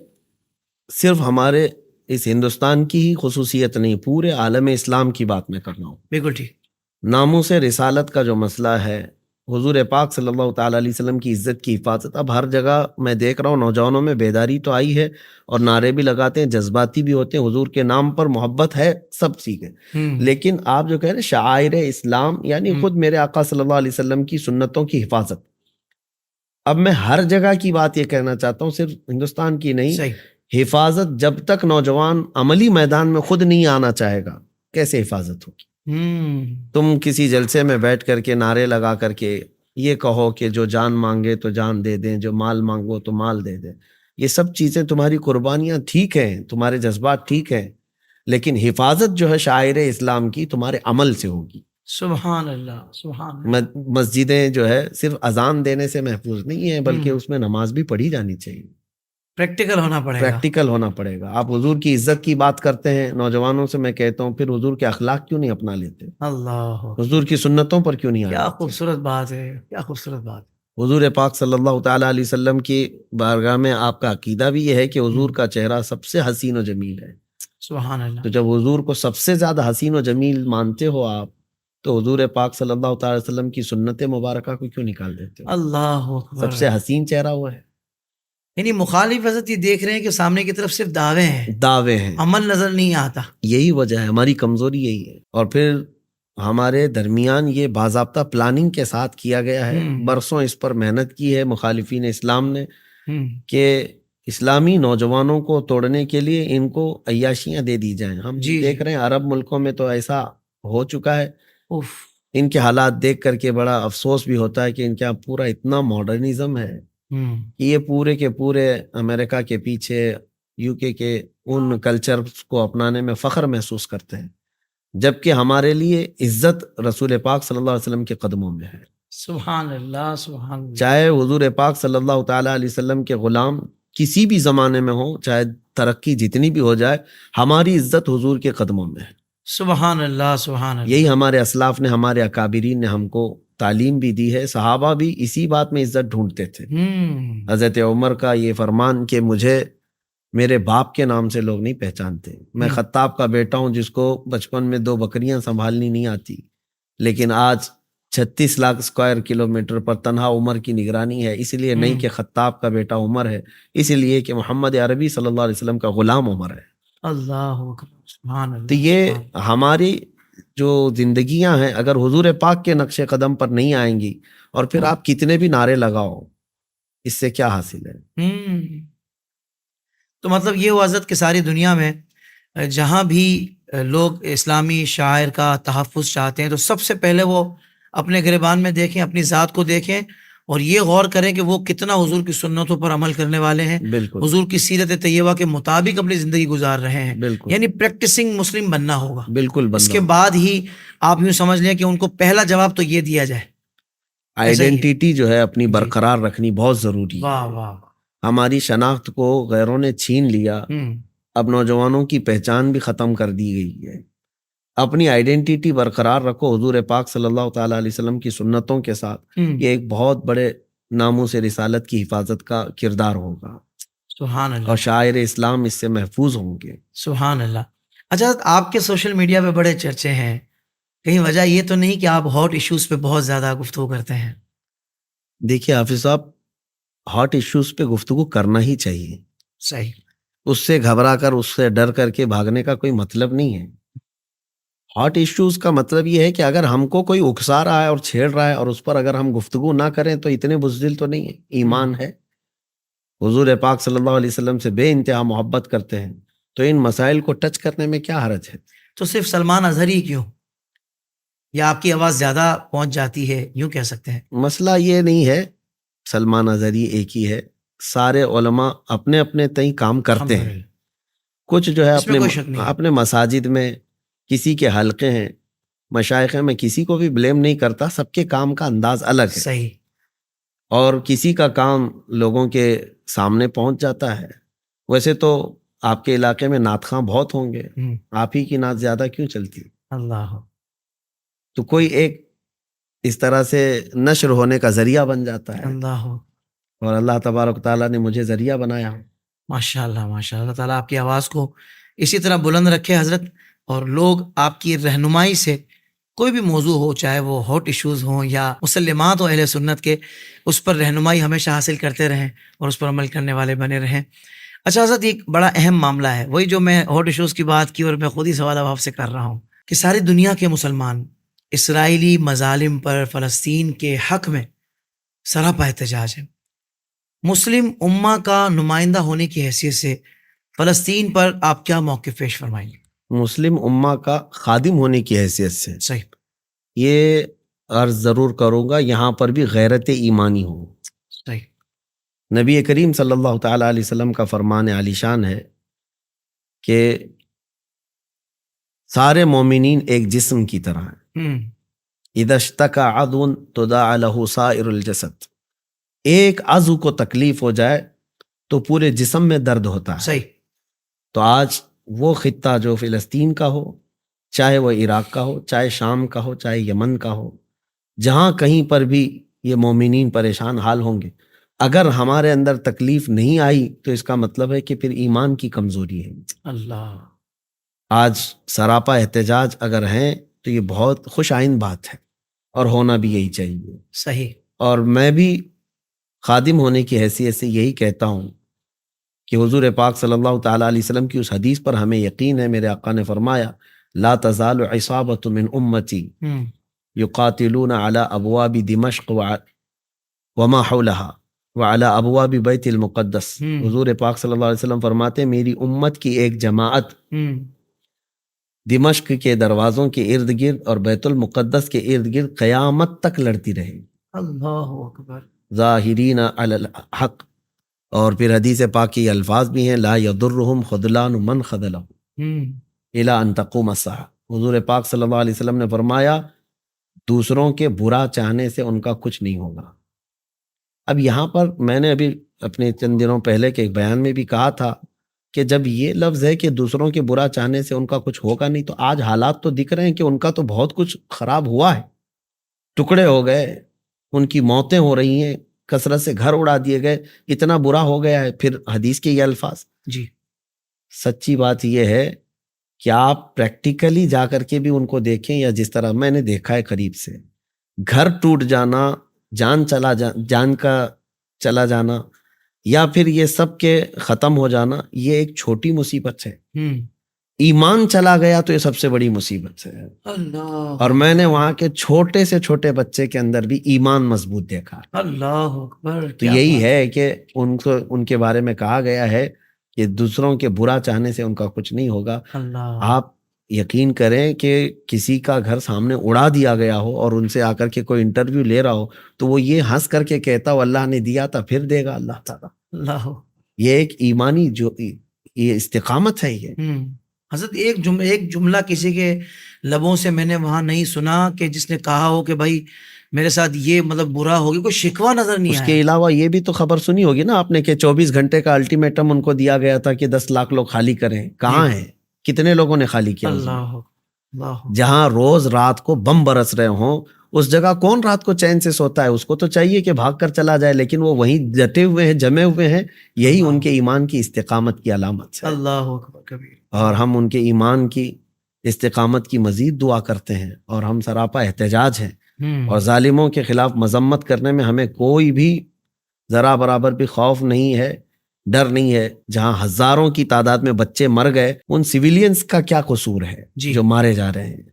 [SPEAKER 2] صرف ہمارے اس ہندوستان کی ہی خصوصیت نہیں, پورے عالم اسلام کی بات میں کر رہا ہوں.
[SPEAKER 1] بالکل ٹھیک.
[SPEAKER 2] ناموس رسالت کا جو مسئلہ ہے, حضور پاک صلی اللہ تعالیٰ علیہ وسلم کی عزت کی حفاظت, اب ہر جگہ میں دیکھ رہا ہوں نوجوانوں میں بیداری تو آئی ہے اور نعرے بھی لگاتے ہیں, جذباتی بھی ہوتے ہیں, حضور کے نام پر محبت ہے, سب سیکھیں. لیکن آپ جو کہہ رہے ہیں شعائر اسلام, یعنی خود میرے آقا صلی اللہ علیہ وسلم کی سنتوں کی حفاظت. اب میں ہر جگہ کی بات یہ کہنا چاہتا ہوں, صرف ہندوستان کی نہیں.
[SPEAKER 1] صحیح.
[SPEAKER 2] حفاظت جب تک نوجوان عملی میدان میں خود نہیں آنا چاہے گا, کیسے حفاظت ہوگی؟ تم کسی جلسے میں بیٹھ کر کے نعرے لگا کر کے یہ کہو کہ جو جان مانگے تو جان دے دیں, جو مال مانگو تو مال دے دیں. یہ سب چیزیں تمہاری قربانیاں ٹھیک ہیں, تمہارے جذبات ٹھیک ہیں, لیکن حفاظت جو ہے شاعر اسلام کی تمہارے عمل سے ہوگی.
[SPEAKER 1] سبحان اللہ. سبحان اللہ.
[SPEAKER 2] مسجدیں جو ہے صرف اذان دینے سے محفوظ نہیں ہیں, بلکہ اس میں نماز بھی پڑھی جانی چاہیے.
[SPEAKER 1] پریکٹیکل ہونا پڑے گا.
[SPEAKER 2] پریکٹیکل ہونا پڑے گا. آپ حضور کی عزت کی بات کرتے ہیں, نوجوانوں سے میں کہتا ہوں پھر حضور کے اخلاق کیوں نہیں اپنا لیتے؟
[SPEAKER 1] اللہ.
[SPEAKER 2] حضور کی سنتوں پر کیوں نہیں آتے؟
[SPEAKER 1] کیا خوبصورت بات ہے, کیا خوبصورت بات.
[SPEAKER 2] حضور پاک صلی اللہ تعالیٰ علیہ وسلم کی بارگاہ میں آپ کا عقیدہ بھی یہ ہے کہ حضور کا چہرہ سب سے حسین و جمیل ہے.
[SPEAKER 1] سبحان اللہ.
[SPEAKER 2] تو جب حضور کو سب سے زیادہ حسین و جمیل مانتے ہو آپ, تو حضور پاک صلی اللہ تعالی وسلم کی سنت مبارکہ کو کیوں نکال دیتے ہو؟
[SPEAKER 1] اللہ اکبر.
[SPEAKER 2] سب سے حسین چہرہ وہ ہے.
[SPEAKER 1] یعنی مخالف حضرت یہ دیکھ رہے ہیں کہ سامنے کی طرف صرف دعوے ہیں, عمل نظر نہیں آتا.
[SPEAKER 2] یہی وجہ ہے, ہماری کمزوری یہی ہے. اور پھر ہمارے درمیان یہ باضابطہ پلاننگ کے ساتھ کیا گیا ہے, برسوں اس پر محنت کی ہے مخالفین اسلام نے, کہ اسلامی نوجوانوں کو توڑنے کے لیے ان کو عیاشیاں دے دی جائیں. ہم دیکھ رہے ہیں عرب ملکوں میں تو ایسا ہو چکا ہے. ان کے حالات دیکھ کر کے بڑا افسوس بھی ہوتا ہے کہ ان کے یہاں پورا اتنا ماڈرنزم ہے کہ یہ پورے کے پورے امریکہ کے پیچھے, UK کے ان کلچر کو اپنانے میں فخر محسوس کرتے ہیں, جبکہ ہمارے لیے عزت رسول پاک صلی اللہ علیہ وسلم کے قدموں میں ہے.
[SPEAKER 1] سبحان اللہ. سبحان اللہ.
[SPEAKER 2] چاہے حضور پاک صلی اللہ تعالیٰ علیہ وسلم کے غلام کسی بھی زمانے میں ہوں, چاہے ترقی جتنی بھی ہو جائے, ہماری عزت حضور کے قدموں میں ہے.
[SPEAKER 1] سبحان اللہ. سبحان اللہ.
[SPEAKER 2] یہی ہمارے اسلاف نے, ہمارے اکابرین نے ہم کو تعلیم بھی دی ہے. صحابہ بھی اسی بات میں عزت ڈھونڈتے تھے. حضرت عمر کا یہ فرمان کہ مجھے میرے باپ کے نام سے لوگ نہیں پہچانتے, میں خطاب کا بیٹا ہوں جس کو بچپن میں 2 بکریاں سنبھالنی نہیں آتی, لیکن آج 36 لاکھ اسکوائر کلومیٹر پر تنہا عمر کی نگرانی ہے. اس لیے نہیں کہ خطاب کا بیٹا عمر ہے, اس لیے کہ محمد عربی صلی اللہ علیہ وسلم کا غلام عمر ہے.
[SPEAKER 1] اللہ اکبر. سبحان اللہ.
[SPEAKER 2] تو یہ ہماری جو زندگیاں ہیں اگر حضور پاک کے نقش قدم پر نہیں آئیں گی، اور پھر آپ کتنے بھی نعرے لگاؤ، اس سے کیا حاصل ہے؟
[SPEAKER 1] تو مطلب یہ ہوا حضرت کہ ساری دنیا میں جہاں بھی لوگ اسلامی شاعر کا تحفظ چاہتے ہیں تو سب سے پہلے وہ اپنے گریبان میں دیکھیں، اپنی ذات کو دیکھیں، اور یہ غور کریں کہ وہ کتنا حضور کی سنتوں پر عمل کرنے والے ہیں،
[SPEAKER 2] بالکل
[SPEAKER 1] حضور کی سیرت طیبہ کے مطابق اپنی زندگی گزار رہے ہیں،
[SPEAKER 2] بالکل
[SPEAKER 1] یعنی پریکٹسنگ مسلم بننا ہوگا۔
[SPEAKER 2] بالکل
[SPEAKER 1] اس کے
[SPEAKER 2] بننا۔
[SPEAKER 1] بعد ہی آپ یوں سمجھ لیں کہ ان کو پہلا جواب تو یہ دیا جائے۔ ایسا ہی ہے؟
[SPEAKER 2] آئیڈینٹی جو ہے اپنی
[SPEAKER 1] جی۔
[SPEAKER 2] برقرار رکھنی بہت ضروری ہے۔
[SPEAKER 1] واہ واہ۔
[SPEAKER 2] ہماری شناخت کو غیروں نے چھین لیا،
[SPEAKER 1] ہوں،
[SPEAKER 2] اب نوجوانوں کی پہچان بھی ختم کر دی گئی ہے۔ اپنی آئیڈینٹی برقرار رکھو حضور پاک صلی اللہ تعالیٰ علیہ وسلم کی سنتوں کے ساتھ، یہ ایک بہت بڑے ناموس رسالت کی حفاظت کا کردار ہوگا،
[SPEAKER 1] سبحان اللہ،
[SPEAKER 2] اور شاعر اسلام اس سے محفوظ ہوں گے۔
[SPEAKER 1] سبحان اللہ۔ اچھا، آپ کے سوشل میڈیا پہ بڑے چرچے ہیں، کہیں وجہ یہ تو نہیں کہ آپ ہاٹ ایشوز پہ بہت زیادہ گفتگو کرتے ہیں؟
[SPEAKER 2] دیکھیے حافظ صاحب، ہاٹ ایشوز پہ گفتگو کرنا ہی چاہیے،
[SPEAKER 1] صحیح۔
[SPEAKER 2] اس سے گھبرا کر، اس سے ڈر کر کے بھاگنے کا کوئی مطلب نہیں ہے۔ ہاٹ ایشوز کا مطلب یہ ہے کہ اگر ہم کو کوئی اکسا رہا ہے اور چھیڑ رہا ہے اور اس پر اگر ہم گفتگو نہ کریں تو اتنے بزدل تو نہیں ہے، ایمان ہے، حضور پاک صلی اللہ علیہ وسلم سے بے انتہا محبت کرتے ہیں، تو ان مسائل کو ٹچ کرنے میں کیا حرج ہے؟
[SPEAKER 1] تو صرف سلمان اظہری کیوں، یا آپ کی آواز زیادہ پہنچ جاتی ہے، یوں کہہ سکتے ہیں؟
[SPEAKER 2] مسئلہ یہ نہیں ہے سلمان اظہری ایک ہی ہے، سارے علماء اپنے اپنے تئیں کام کرتے ہیں، کچھ جو ہے
[SPEAKER 1] اس میں کوئی شک نہیں ہے۔
[SPEAKER 2] اپنے مساجد میں، کسی کے حلقے ہیں، مشائخ میں کسی کو بھی بلیم نہیں کرتا، سب کے کام کا انداز الگ ہے،
[SPEAKER 1] صحیح۔
[SPEAKER 2] اور کسی کا کام لوگوں کے سامنے پہنچ جاتا ہے۔ ویسے تو آپ کے علاقے میں نعت خواں بہت ہوں گے، آپ ہی کی نعت زیادہ کیوں چلتی؟
[SPEAKER 1] اللہ،
[SPEAKER 2] تو کوئی ایک اس طرح سے نشر ہونے کا ذریعہ بن جاتا ہے،
[SPEAKER 1] اللہ،
[SPEAKER 2] اور اللہ تبارک تعالیٰ نے مجھے ذریعہ بنایا۔
[SPEAKER 1] ماشاء اللہ ماشاء اللہ، تعالیٰ آپ کی آواز کو اسی طرح بلند رکھے حضرت، اور لوگ آپ کی رہنمائی سے کوئی بھی موضوع ہو، چاہے وہ ہاٹ ایشوز ہوں یا مسلمات ہوں اہل سنت کے، اس پر رہنمائی ہمیشہ حاصل کرتے رہیں اور اس پر عمل کرنے والے بنے رہیں۔ اچھا حضرت، ایک بڑا اہم معاملہ ہے، وہی جو میں ہاٹ ایشوز کی بات کی، اور میں خود ہی سوال اب آپ سے کر رہا ہوں کہ ساری دنیا کے مسلمان اسرائیلی مظالم پر، فلسطین کے حق میں سراپا احتجاج ہے۔ مسلم امہ کا نمائندہ ہونے کی حیثیت سے فلسطین پر آپ کیا موقف پیش فرمائیں گے؟
[SPEAKER 2] مسلم امہ کا خادم ہونے کی حیثیت سے
[SPEAKER 1] صحیح،
[SPEAKER 2] یہ عرض ضرور کروں گا، یہاں پر بھی غیرت ایمانی ہو۔
[SPEAKER 1] صحیح،
[SPEAKER 2] نبی کریم صلی اللہ تعالیٰ علیہ وسلم کا فرمان عالی شان ہے کہ سارے مومنین ایک جسم کی طرح ہیں، اذا اشتکا عضو تداعی لہ سائر الجسد، ایک عضو کو تکلیف ہو جائے تو پورے جسم میں درد ہوتا ہے۔
[SPEAKER 1] صحیح۔
[SPEAKER 2] تو آج وہ خطہ جو فلسطین کا ہو، چاہے وہ عراق کا ہو، چاہے شام کا ہو، چاہے یمن کا ہو، جہاں کہیں پر بھی یہ مومنین پریشان حال ہوں گے، اگر ہمارے اندر تکلیف نہیں آئی تو اس کا مطلب ہے کہ پھر ایمان کی کمزوری ہے۔
[SPEAKER 1] اللہ،
[SPEAKER 2] آج سراپا احتجاج اگر ہیں تو یہ بہت خوش آئند بات ہے، اور ہونا بھی یہی چاہیے۔
[SPEAKER 1] صحیح،
[SPEAKER 2] اور میں بھی خادم ہونے کی حیثیت سے یہی کہتا ہوں کہ حضور پاک صلی اللہ تعالیٰ علیہ وسلم کی اس حدیث پر ہمیں یقین ہے، میرے آقا نے فرمایا لا تزال عصابۃ من امتی یقاتلون علی ابواب دمشق وما حولها وعلی ابواب بیت المقدس۔ حضور پاک صلی اللہ علیہ وسلم فرماتے ہیں میری امت کی ایک جماعت دمشق کے دروازوں کے ارد گرد اور بیت المقدس کے ارد گرد قیامت تک لڑتی رہے گی،
[SPEAKER 1] اللہ اکبر،
[SPEAKER 2] ظاہرین علی الحق۔ اور پھر حدیث پاک کی الفاظ بھی ہیں لا یضرهم خذلان من خذلهم الی ان تقوم الساعہ۔ حضور پاک صلی اللہ علیہ وسلم نے فرمایا دوسروں کے برا چاہنے سے ان کا کچھ نہیں ہوگا۔ اب یہاں پر میں نے ابھی اپنے چند دنوں پہلے کے ایک بیان میں بھی کہا تھا کہ جب یہ لفظ ہے کہ دوسروں کے برا چاہنے سے ان کا کچھ ہوگا نہیں، تو آج حالات تو دکھ رہے ہیں کہ ان کا تو بہت کچھ خراب ہوا ہے، ٹکڑے ہو گئے، ان کی موتیں ہو رہی ہیں، کثرت سے گھر اڑا دیے گئے، اتنا برا ہو گیا ہے۔ پھر حدیث کے یہ الفاظ،
[SPEAKER 1] جی،
[SPEAKER 2] سچی بات یہ ہے کہ آپ پریکٹیکلی جا کر کے بھی ان کو دیکھیں، یا جس طرح میں نے دیکھا ہے قریب سے، گھر ٹوٹ جانا، جان کا چلا جانا، یا پھر یہ سب کے ختم ہو جانا، یہ ایک چھوٹی مصیبت ہے۔ ایمان چلا گیا تو یہ سب سے بڑی مصیبت ہے.
[SPEAKER 1] اللہ
[SPEAKER 2] اور میں نے وہاں کے چھوٹے سے چھوٹے بچے کے اندر بھی ایمان مضبوط دیکھا.
[SPEAKER 1] اللہ اکبر.
[SPEAKER 2] تو یہی ہے کہ ان کے بارے میں کہا گیا ہے کہ دوسروں کے برا چاہنے سے ان کا کچھ نہیں ہوگا.
[SPEAKER 1] اللہ
[SPEAKER 2] آپ یقین کریں کہ کسی کا گھر سامنے اڑا دیا گیا ہو اور ان سے آ کر کے کوئی انٹرویو لے رہا ہو تو وہ یہ ہنس کر کے کہتا ہو اللہ نے دیا تھا پھر دے گا اللہ تعالیٰ.
[SPEAKER 1] اللہ.
[SPEAKER 2] یہ ایک ایمانی جو یہ استقامت ہے. یہ
[SPEAKER 1] حضرت ایک جملہ کسی کے لبوں سے میں نے وہاں نہیں سنا کہ جس نے کہا ہو کہ بھائی میرے ساتھ یہ مطلب برا ہوگی، کوئی شکوہ نظر نہیں
[SPEAKER 2] اس
[SPEAKER 1] آیا.
[SPEAKER 2] کے علاوہ یہ بھی تو خبر سنی ہوگی نا آپ نے کہ 24 گھنٹے کا الٹیمیٹم ان کو دیا گیا تھا کہ 10 لاکھ لوگ خالی کریں. کہاں ہیں؟ کتنے لوگوں نے خالی کیا؟
[SPEAKER 1] اللہ اللہ.
[SPEAKER 2] جہاں روز رات کو بم برس رہے ہوں اس جگہ کون رات کو چین سے سوتا ہے؟ اس کو تو چاہیے کہ بھاگ کر چلا جائے، لیکن وہ وہیں ڈٹے ہوئے ہیں، جمے ہوئے ہیں. یہی ان کے ایمان کی استقامت کی علامت ہے.
[SPEAKER 1] اللہ اکبر کبیر.
[SPEAKER 2] اور ہم ان کے ایمان کی استقامت کی مزید دعا کرتے ہیں اور ہم سراپا احتجاج ہیں. اور ظالموں کے خلاف مذمت کرنے میں ہمیں کوئی بھی ذرا برابر بھی خوف نہیں ہے، ڈر نہیں ہے. جہاں ہزاروں کی تعداد میں بچے مر گئے، ان سویلینز کا کیا قصور ہے جو مارے جا رہے ہیں؟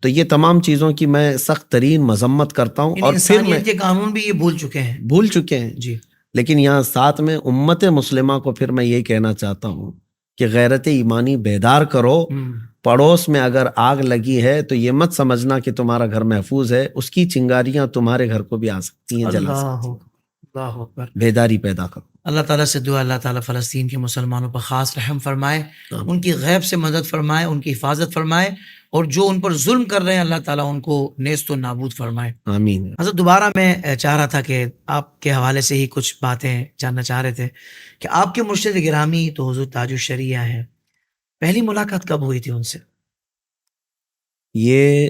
[SPEAKER 2] تو یہ تمام چیزوں کی میں سخت ترین مذمت کرتا ہوں. اور پھر میں
[SPEAKER 1] کے قانون بھی یہ بھول چکے ہیں
[SPEAKER 2] جی. لیکن یہاں ساتھ میں امت مسلمہ کو پھر میں یہ کہنا چاہتا ہوں کہ غیرت ایمانی بیدار کرو. پڑوس میں اگر آگ لگی ہے تو یہ مت سمجھنا کہ تمہارا گھر محفوظ ہے، اس کی چنگاریاں تمہارے گھر کو بھی آ سکتی ہیں، جلا سکتی ہیں.
[SPEAKER 1] اللہ اکبر.
[SPEAKER 2] بیداری پیدا کرو.
[SPEAKER 1] اللہ تعالیٰ سے دعا اللہ تعالیٰ فلسطین کے مسلمانوں پر خاص رحم فرمائے، ان کی غیب سے مدد فرمائے، ان کی حفاظت فرمائے، اور جو ان پر ظلم کر رہے ہیں اللہ تعالیٰ ان کو نیست و نابود فرمائے. آمین. حضرت دوبارہ میں چاہ رہا تھا کہ آپ کے حوالے سے ہی کچھ باتیں جاننا چاہ رہے تھے کہ آپ کے مرشد گرامی تو حضور تاج الشریعہ ہیں. پہلی ملاقات کب ہوئی تھی ان سے؟
[SPEAKER 2] یہ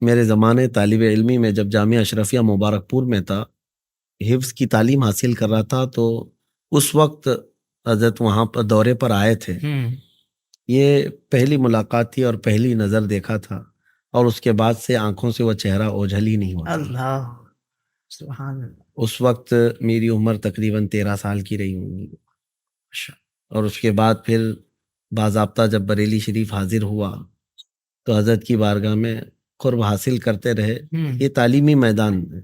[SPEAKER 2] میرے زمانے طالب علمی میں جب جامعہ اشرفیہ مبارک پور میں تھا، حفظ کی تعلیم حاصل کر رہا تھا، تو اس وقت حضرت وہاں پر دورے پر آئے تھے. یہ پہلی ملاقات تھی اور پہلی نظر دیکھا تھا، اور اس کے بعد سے آنکھوں سے وہ چہرہ اوجھل ہی نہیں ہوا.
[SPEAKER 1] اللہ سبحان اللہ.
[SPEAKER 2] اس وقت میری عمر تقریباً 13 سال کی رہی ہوں گی. اور اس کے بعد پھر باضابطہ جب بریلی شریف حاضر ہوا تو حضرت کی بارگاہ میں قرب حاصل کرتے رہے. یہ تعلیمی میدان میں،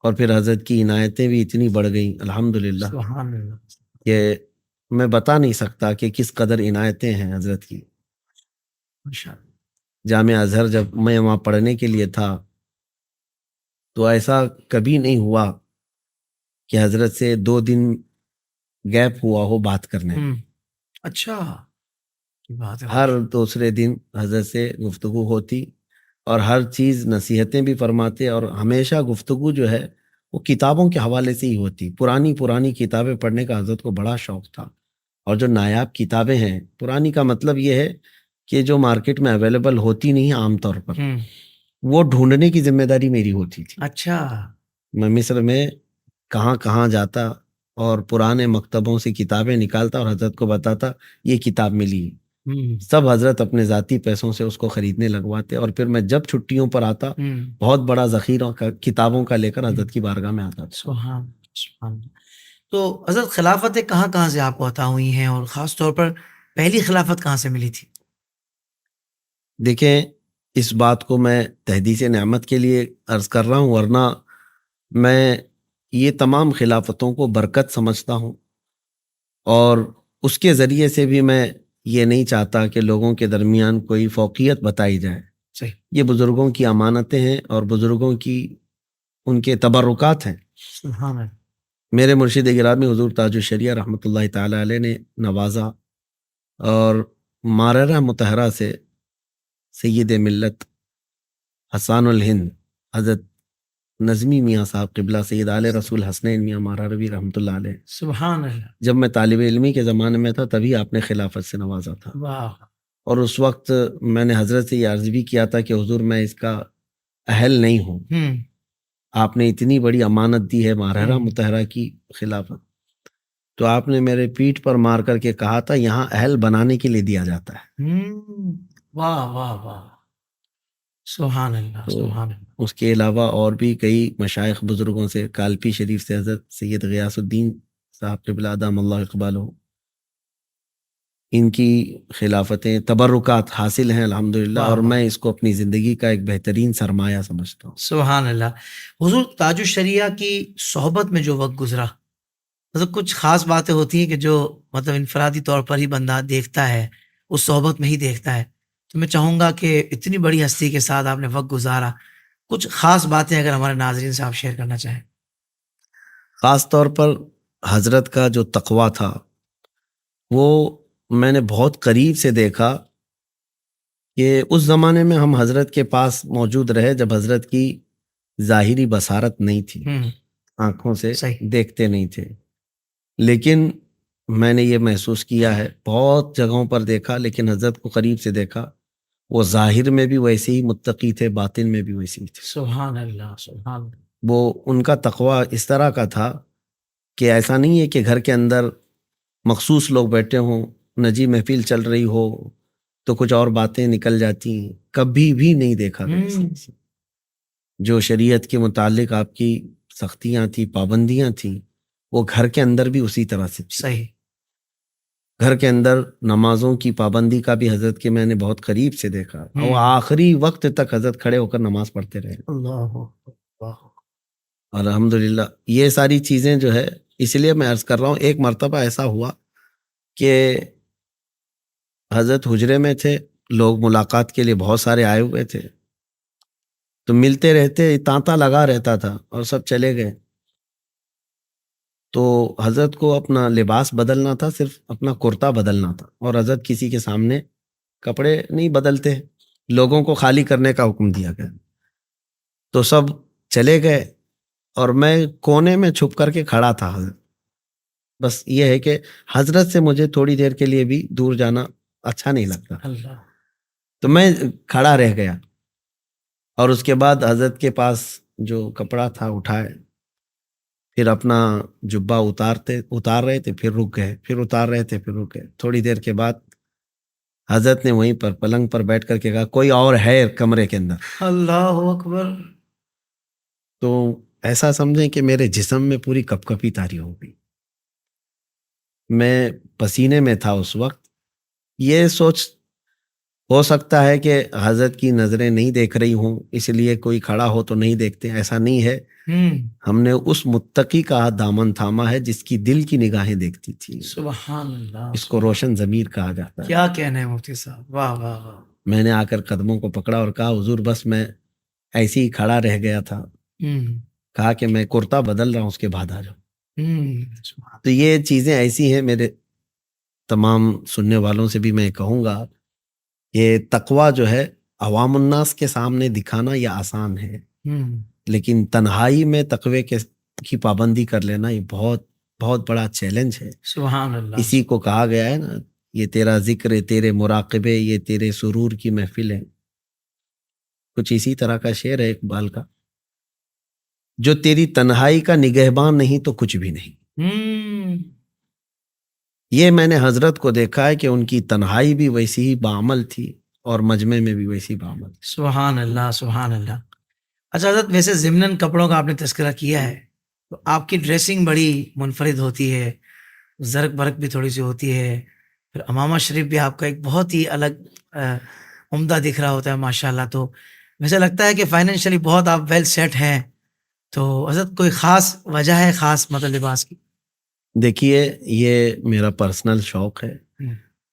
[SPEAKER 2] اور پھر حضرت کی عنایتیں بھی اتنی بڑھ گئیں الحمدللہ کہ میں بتا نہیں سکتا کہ کس قدر عنایتیں ہیں حضرت کی. جامعہ ازہر جب میں وہاں پڑھنے کے لیے تھا تو ایسا کبھی نہیں ہوا کہ حضرت سے 2 دن گیپ ہوا ہو بات کرنے.
[SPEAKER 1] اچھا،
[SPEAKER 2] ہر دوسرے دن حضرت سے گفتگو ہوتی اور ہر چیز نصیحتیں بھی فرماتے، اور ہمیشہ گفتگو جو ہے وہ کتابوں کے حوالے سے ہی ہوتی. پرانی کتابیں پڑھنے کا حضرت کو بڑا شوق تھا. اور جو نایاب کتابیں ہیں، پرانی کا مطلب یہ ہے کہ جو مارکیٹ میں اویلیبل ہوتی نہیں عام طور پر، وہ ڈھونڈنے کی ذمہ داری میری ہوتی تھی.
[SPEAKER 1] اچھا.
[SPEAKER 2] میں مصر میں کہاں کہاں جاتا اور پرانے مکتبوں سے کتابیں نکالتا اور حضرت کو بتاتا یہ کتاب ملی. سب حضرت اپنے ذاتی پیسوں سے اس کو خریدنے لگواتے، اور پھر میں جب چھٹیوں پر آتا بہت بڑا ذخیرہ کتابوں کا لے کر حضرت کی بارگاہ میں آتا تھا.
[SPEAKER 1] سبحان. تو حضرت خلافتیں کہاں کہاں سے آپ کو عطا ہوئی ہیں، اور خاص طور پر پہلی خلافت کہاں سے ملی تھی؟
[SPEAKER 2] دیکھیں، اس بات کو میں تحدیث نعمت کے لیے عرض کر رہا ہوں، ورنہ میں یہ تمام خلافتوں کو برکت سمجھتا ہوں، اور اس کے ذریعے سے بھی میں یہ نہیں چاہتا کہ لوگوں کے درمیان کوئی فوقیت بتائی جائے.
[SPEAKER 1] صحیح.
[SPEAKER 2] یہ بزرگوں کی امانتیں ہیں اور بزرگوں کی ان کے تبرکات ہیں.
[SPEAKER 1] سبحان اللہ.
[SPEAKER 2] میرے مرشد گرامی حضور تاج الشریعہ رحمۃ اللہ تعالی علیہ نے نوازا، اور ماررہ مطہرہ سے سید ملت حسان الہند حضرت نظمی میاں صاحب قبلہ، سید آل رسول حسنین میاں ماراروی رحمۃ اللہ علیہ،
[SPEAKER 1] سبحان اللہ،
[SPEAKER 2] جب میں طالب علمی کے زمانے میں تھا تبھی آپ نے خلافت سے نوازا تھا.
[SPEAKER 1] واہ.
[SPEAKER 2] اور اس وقت میں نے حضرت سے یہ عرض بھی کیا تھا کہ حضور میں اس کا اہل نہیں ہوں، آپ نے اتنی بڑی امانت دی ہے ماررہ مطہرہ کی خلافت، تو آپ نے میرے پیٹھ پر مار کر کے کہا تھا یہاں اہل بنانے کے لیے دیا جاتا ہے.
[SPEAKER 1] واہ واہ واہ، سبحان اللہ سبحان اللہ.
[SPEAKER 2] اس کے علاوہ اور بھی کئی مشائخ بزرگوں سے، کالپی شریف سے حضرت سید غیاث الدین صاحب قبلہ ادام اللہ اقبالہ، ان کی خلافتیں تبرکات حاصل ہیں الحمدللہ،
[SPEAKER 1] واہ
[SPEAKER 2] اور
[SPEAKER 1] واہ۔
[SPEAKER 2] میں اس کو اپنی زندگی کا ایک بہترین سرمایہ سمجھتا ہوں۔
[SPEAKER 1] سبحان اللہ۔ حضور تاج الشریعہ کی صحبت میں جو وقت گزرا، مطلب کچھ خاص باتیں ہوتی ہیں کہ جو مطلب انفرادی طور پر ہی بندہ دیکھتا ہے، اس صحبت میں ہی دیکھتا ہے، تو میں چاہوں گا کہ اتنی بڑی ہستی کے ساتھ آپ نے وقت گزارا، کچھ خاص باتیں اگر ہمارے ناظرین سے آپ شیئر کرنا چاہیں۔
[SPEAKER 2] خاص طور پر حضرت کا جو تقویٰ تھا وہ میں نے بہت قریب سے دیکھا کہ اس زمانے میں ہم حضرت کے پاس موجود رہے جب حضرت کی ظاہری بصارت نہیں تھی، آنکھوں سے
[SPEAKER 1] صحیح۔
[SPEAKER 2] دیکھتے نہیں تھے، لیکن میں نے یہ محسوس کیا ہے، بہت جگہوں پر دیکھا لیکن حضرت کو قریب سے دیکھا، وہ ظاہر میں بھی ویسے ہی متقی تھے، باطن میں بھی ویسے ہی تھے۔
[SPEAKER 1] سبحان اللہ، سبحان اللہ۔
[SPEAKER 2] وہ ان کا تقویٰ اس طرح کا تھا کہ ایسا نہیں ہے کہ گھر کے اندر مخصوص لوگ بیٹھے ہوں، نجی محفل چل رہی ہو تو کچھ اور باتیں نکل جاتی ہیں، کبھی بھی نہیں دیکھا گیا۔ جو شریعت کے متعلق آپ کی سختیاں تھیں، پابندیاں تھیں، وہ گھر کے اندر بھی اسی طرح سے تھی۔
[SPEAKER 1] صحیح۔
[SPEAKER 2] گھر کے اندر نمازوں کی پابندی کا بھی حضرت کے میں نے بہت قریب سے دیکھا، اور آخری وقت تک حضرت کھڑے ہو کر نماز پڑھتے رہے۔
[SPEAKER 1] اللہ اللہ۔
[SPEAKER 2] اور الحمدللہ یہ ساری چیزیں جو ہے، اس لیے میں عرض کر رہا ہوں، ایک مرتبہ ایسا ہوا کہ حضرت حجرے میں تھے، لوگ ملاقات کے لیے بہت سارے آئے ہوئے تھے، تو ملتے رہتے، تانتا لگا رہتا تھا اور سب چلے گئے، تو حضرت کو اپنا لباس بدلنا تھا، صرف اپنا کرتا بدلنا تھا، اور حضرت کسی کے سامنے کپڑے نہیں بدلتے، لوگوں کو خالی کرنے کا حکم دیا گیا، تو سب چلے گئے اور میں کونے میں چھپ کر کے کھڑا تھا۔ حضرت بس یہ ہے کہ حضرت سے مجھے تھوڑی دیر کے لیے بھی دور جانا اچھا نہیں لگتا،
[SPEAKER 1] اللہ۔
[SPEAKER 2] تو میں کھڑا رہ گیا، اور اس کے بعد حضرت کے پاس جو کپڑا تھا اٹھائے، پھر اپنا جبہ اتار رہے تھے، پھر رک گئے، پھر اتار رہے تھے، پھر رک گئے۔ تھوڑی دیر کے بعد حضرت نے وہیں پر پلنگ پر بیٹھ کر کے کہا، کوئی اور ہے کمرے کے اندر؟
[SPEAKER 1] اللہ اکبر۔
[SPEAKER 2] تو ایسا سمجھیں کہ میرے جسم میں پوری کپ کپی طاری ہو گئی، میں پسینے میں تھا اس وقت۔ یہ سوچ ہو سکتا ہے کہ حضرت کی نظریں نہیں دیکھ رہی ہوں، اس لیے کوئی کھڑا ہو تو نہیں دیکھتے، ایسا نہیں ہے۔ ہم نے اس متقی کا دامن تھاما ہے جس کی دل کی نگاہیں دیکھتی تھی۔
[SPEAKER 1] سبحان اللہ۔
[SPEAKER 2] اس کو روشن ضمیر کہا جاتا ہے۔
[SPEAKER 1] کیا کہنا ہے مفتی صاحب، واہ واہ واہ۔
[SPEAKER 2] میں نے آ کر قدموں کو پکڑا اور کہا، حضور بس میں ایسے ہی کھڑا رہ گیا تھا، کہا کہ میں کرتا بدل رہا ہوں، اس کے بعد آ جاؤ۔ تو یہ چیزیں ایسی ہیں، میرے تمام سننے والوں سے بھی میں کہوں گا، یہ تقویٰ جو ہے عوام الناس کے سامنے دکھانا یہ آسان ہے، لیکن تنہائی میں تقوی کی پابندی کر لینا یہ بہت بہت بڑا چیلنج ہے۔
[SPEAKER 1] سبحان اللہ۔
[SPEAKER 2] اسی کو کہا گیا ہے نا، یہ تیرا ذکر، تیرے مراقبے، یہ تیرے سرور کی محفل ہے۔ کچھ اسی طرح کا شعر ہے اقبال کا، جو تیری تنہائی کا نگہبان نہیں تو کچھ بھی نہیں۔ یہ میں نے حضرت کو دیکھا ہے کہ ان کی تنہائی بھی ویسی ہی بعمل تھی اور مجمع میں بھی ویسی بعمل تھی۔
[SPEAKER 1] سبحان اللہ، سبحان اللہ۔ اچھا حضرت، ویسے ضمناً کپڑوں کا آپ نے تذکرہ کیا ہے، تو آپ کی ڈریسنگ بڑی منفرد ہوتی ہے، زرق برق بھی تھوڑی سی ہوتی ہے، پھر امامہ شریف بھی آپ کا ایک بہت ہی الگ عمدہ دکھ رہا ہوتا ہے ماشاءاللہ۔ تو ویسے لگتا ہے کہ فائنینشلی بہت آپ ویل سیٹ ہیں، تو حضرت کوئی خاص وجہ ہے خاص مطلب لباس کی؟
[SPEAKER 2] دیکھیے، یہ میرا پرسنل شوق ہے،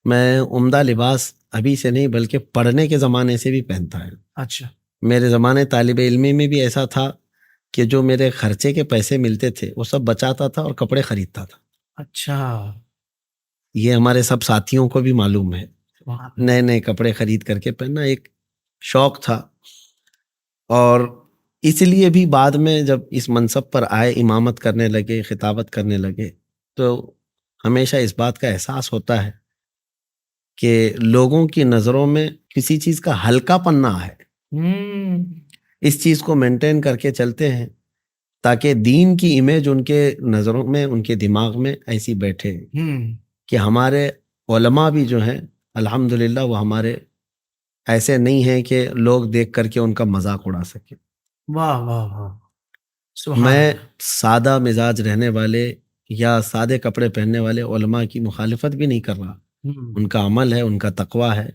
[SPEAKER 2] میں عمدہ لباس ابھی سے نہیں بلکہ پڑھنے کے زمانے سے بھی پہنتا ہے۔
[SPEAKER 1] اچھا۔
[SPEAKER 2] میرے زمانے طالب علمی میں بھی ایسا تھا کہ جو میرے خرچے کے پیسے ملتے تھے وہ سب بچاتا تھا اور کپڑے خریدتا تھا۔
[SPEAKER 1] اچھا۔
[SPEAKER 2] یہ ہمارے سب ساتھیوں کو بھی معلوم ہے، نئے نئے کپڑے خرید کر کے پہننا ایک شوق تھا، اور اس لیے بھی بعد میں جب اس منصب پر آئے، امامت کرنے لگے، خطابت کرنے لگے، تو ہمیشہ اس بات کا احساس ہوتا ہے کہ لوگوں کی نظروں میں کسی چیز کا ہلکا پن نہ ہے، اس چیز کو مینٹین کر کے چلتے ہیں تاکہ دین کی امیج ان کے نظروں میں، ان کے دماغ میں ایسی بیٹھے کہ ہمارے علماء بھی جو ہیں الحمدللہ وہ ہمارے ایسے نہیں ہیں کہ لوگ دیکھ کر کے ان کا مذاق اڑا سکے۔
[SPEAKER 1] واہ واہ واہ۔
[SPEAKER 2] میں سادہ مزاج رہنے والے یا سادے کپڑے پہننے والے علماء کی مخالفت بھی نہیں کر رہا، ان کا عمل ہے، ان کا تقوی ہے.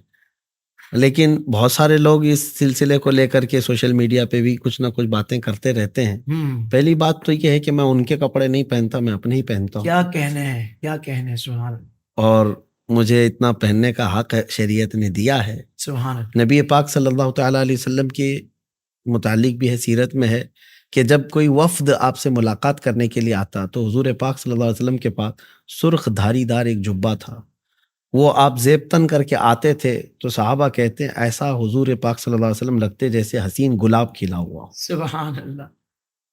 [SPEAKER 2] لیکن بہت سارے لوگ اس سلسلے کو لے کر کے سوشل میڈیا پہ بھی کچھ نہ کچھ باتیں کرتے رہتے ہیں. پہلی بات تو یہ ہے کہ میں ان کے کپڑے نہیں پہنتا، میں اپنے ہی پہنتا ہوں.
[SPEAKER 1] کیا کہنے ہیں، کیا کہنے ہیں، سبحان اللہ،
[SPEAKER 2] اور مجھے اتنا پہننے کا حق شریعت نے دیا ہے.
[SPEAKER 1] سبحان اللہ.
[SPEAKER 2] نبی پاک صلی اللہ تعالیٰ علیہ وسلم کے متعلق بھی ہے، سیرت میں ہے کہ جب کوئی وفد آپ سے ملاقات کرنے کے لیے آتا تو حضور پاک صلی اللہ علیہ وسلم کے پاس سرخ دھاری دار ایک جبہ تھا، وہ آپ زیب تن کر کے آتے تھے تو صحابہ کہتے ہیں ایسا حضور پاک صلی اللہ علیہ وسلم لگتے جیسے حسین گلاب کھلا ہوا.
[SPEAKER 1] سبحان اللہ،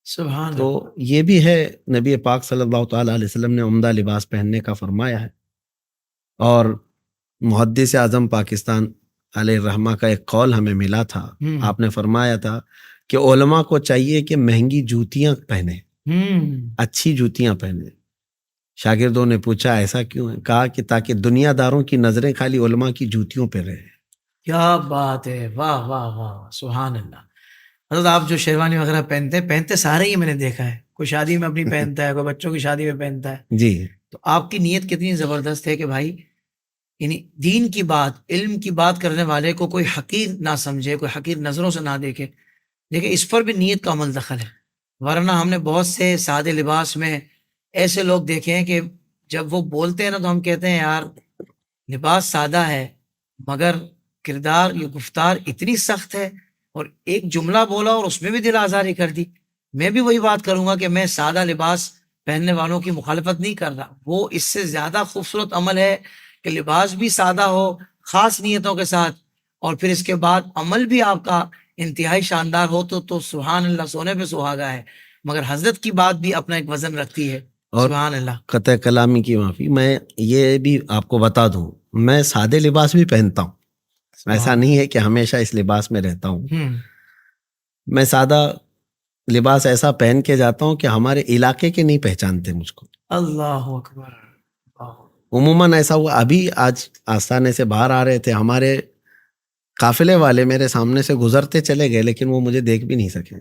[SPEAKER 1] سبحان اللہ.
[SPEAKER 2] تو یہ بھی ہے، نبی پاک صلی اللہ تعالیٰ علیہ وسلم نے عمدہ لباس پہننے کا فرمایا ہے. اور محدث اعظم پاکستان علیہ الرحمہ کا ایک قول ہمیں ملا تھا، آپ نے فرمایا تھا کہ علماء کو چاہیے کہ مہنگی جوتیاں پہنے، اچھی جوتیاں پہنے. شاگردوں نے پوچھا ایسا کیوں ہے؟ کہا کہ تاکہ دنیا داروں کی نظریں خالی علماء کی جوتیوں پہ رہے.
[SPEAKER 1] کیا بات ہے، واہ واہ واہ، سبحان اللہ. حضرت آپ جو شیروانی وغیرہ پہنتے سارے ہی میں نے دیکھا ہے، کوئی شادی میں اپنی پہنتا ہے، کوئی بچوں کی شادی میں پہنتا ہے.
[SPEAKER 2] جی.
[SPEAKER 1] تو آپ کی نیت کتنی زبردست ہے کہ بھائی یعنی دین کی بات، علم کی بات کرنے والے کو کوئی حقیر نہ سمجھے، کوئی حقیر نظروں سے نہ دیکھے. دیکھیں اس پر بھی نیت کا عمل دخل ہے، ورنہ ہم نے بہت سے سادے لباس میں ایسے لوگ دیکھے ہیں کہ جب وہ بولتے ہیں نا تو ہم کہتے ہیں یار لباس سادہ ہے مگر کردار یہ گفتار اتنی سخت ہے، اور ایک جملہ بولا اور اس میں بھی دل آزاری کر دی. میں بھی وہی بات کروں گا کہ میں سادہ لباس پہننے والوں کی مخالفت نہیں کر رہا، وہ اس سے زیادہ خوبصورت عمل ہے کہ لباس بھی سادہ ہو خاص نیتوں کے ساتھ، اور پھر اس کے بعد عمل بھی آپ کا انتہائی شاندار ہو تو سبحان اللہ، سونے پہ سہاگا ہے. مگر حضرت کی بات بھی اپنا ایک وزن رکھتی ہے.
[SPEAKER 2] اور
[SPEAKER 1] سبحان اللہ.
[SPEAKER 2] قطع کلامی کی معافی، میں یہ بھی آپ کو بتا دوں میں سادے لباس بھی پہنتا ہوں، ایسا نہیں ہے کہ ہمیشہ اس لباس میں رہتا ہوں. میں سادہ لباس ایسا پہن کے جاتا ہوں کہ ہمارے علاقے کے نہیں پہچانتے مجھ کو.
[SPEAKER 1] اللہ اکبر.
[SPEAKER 2] عموماً ایسا ہوا، ابھی آج آستانے سے باہر آ رہے تھے، ہمارے قافلے والے میرے سامنے سے گزرتے چلے گئے لیکن وہ مجھے دیکھ بھی نہیں سکے،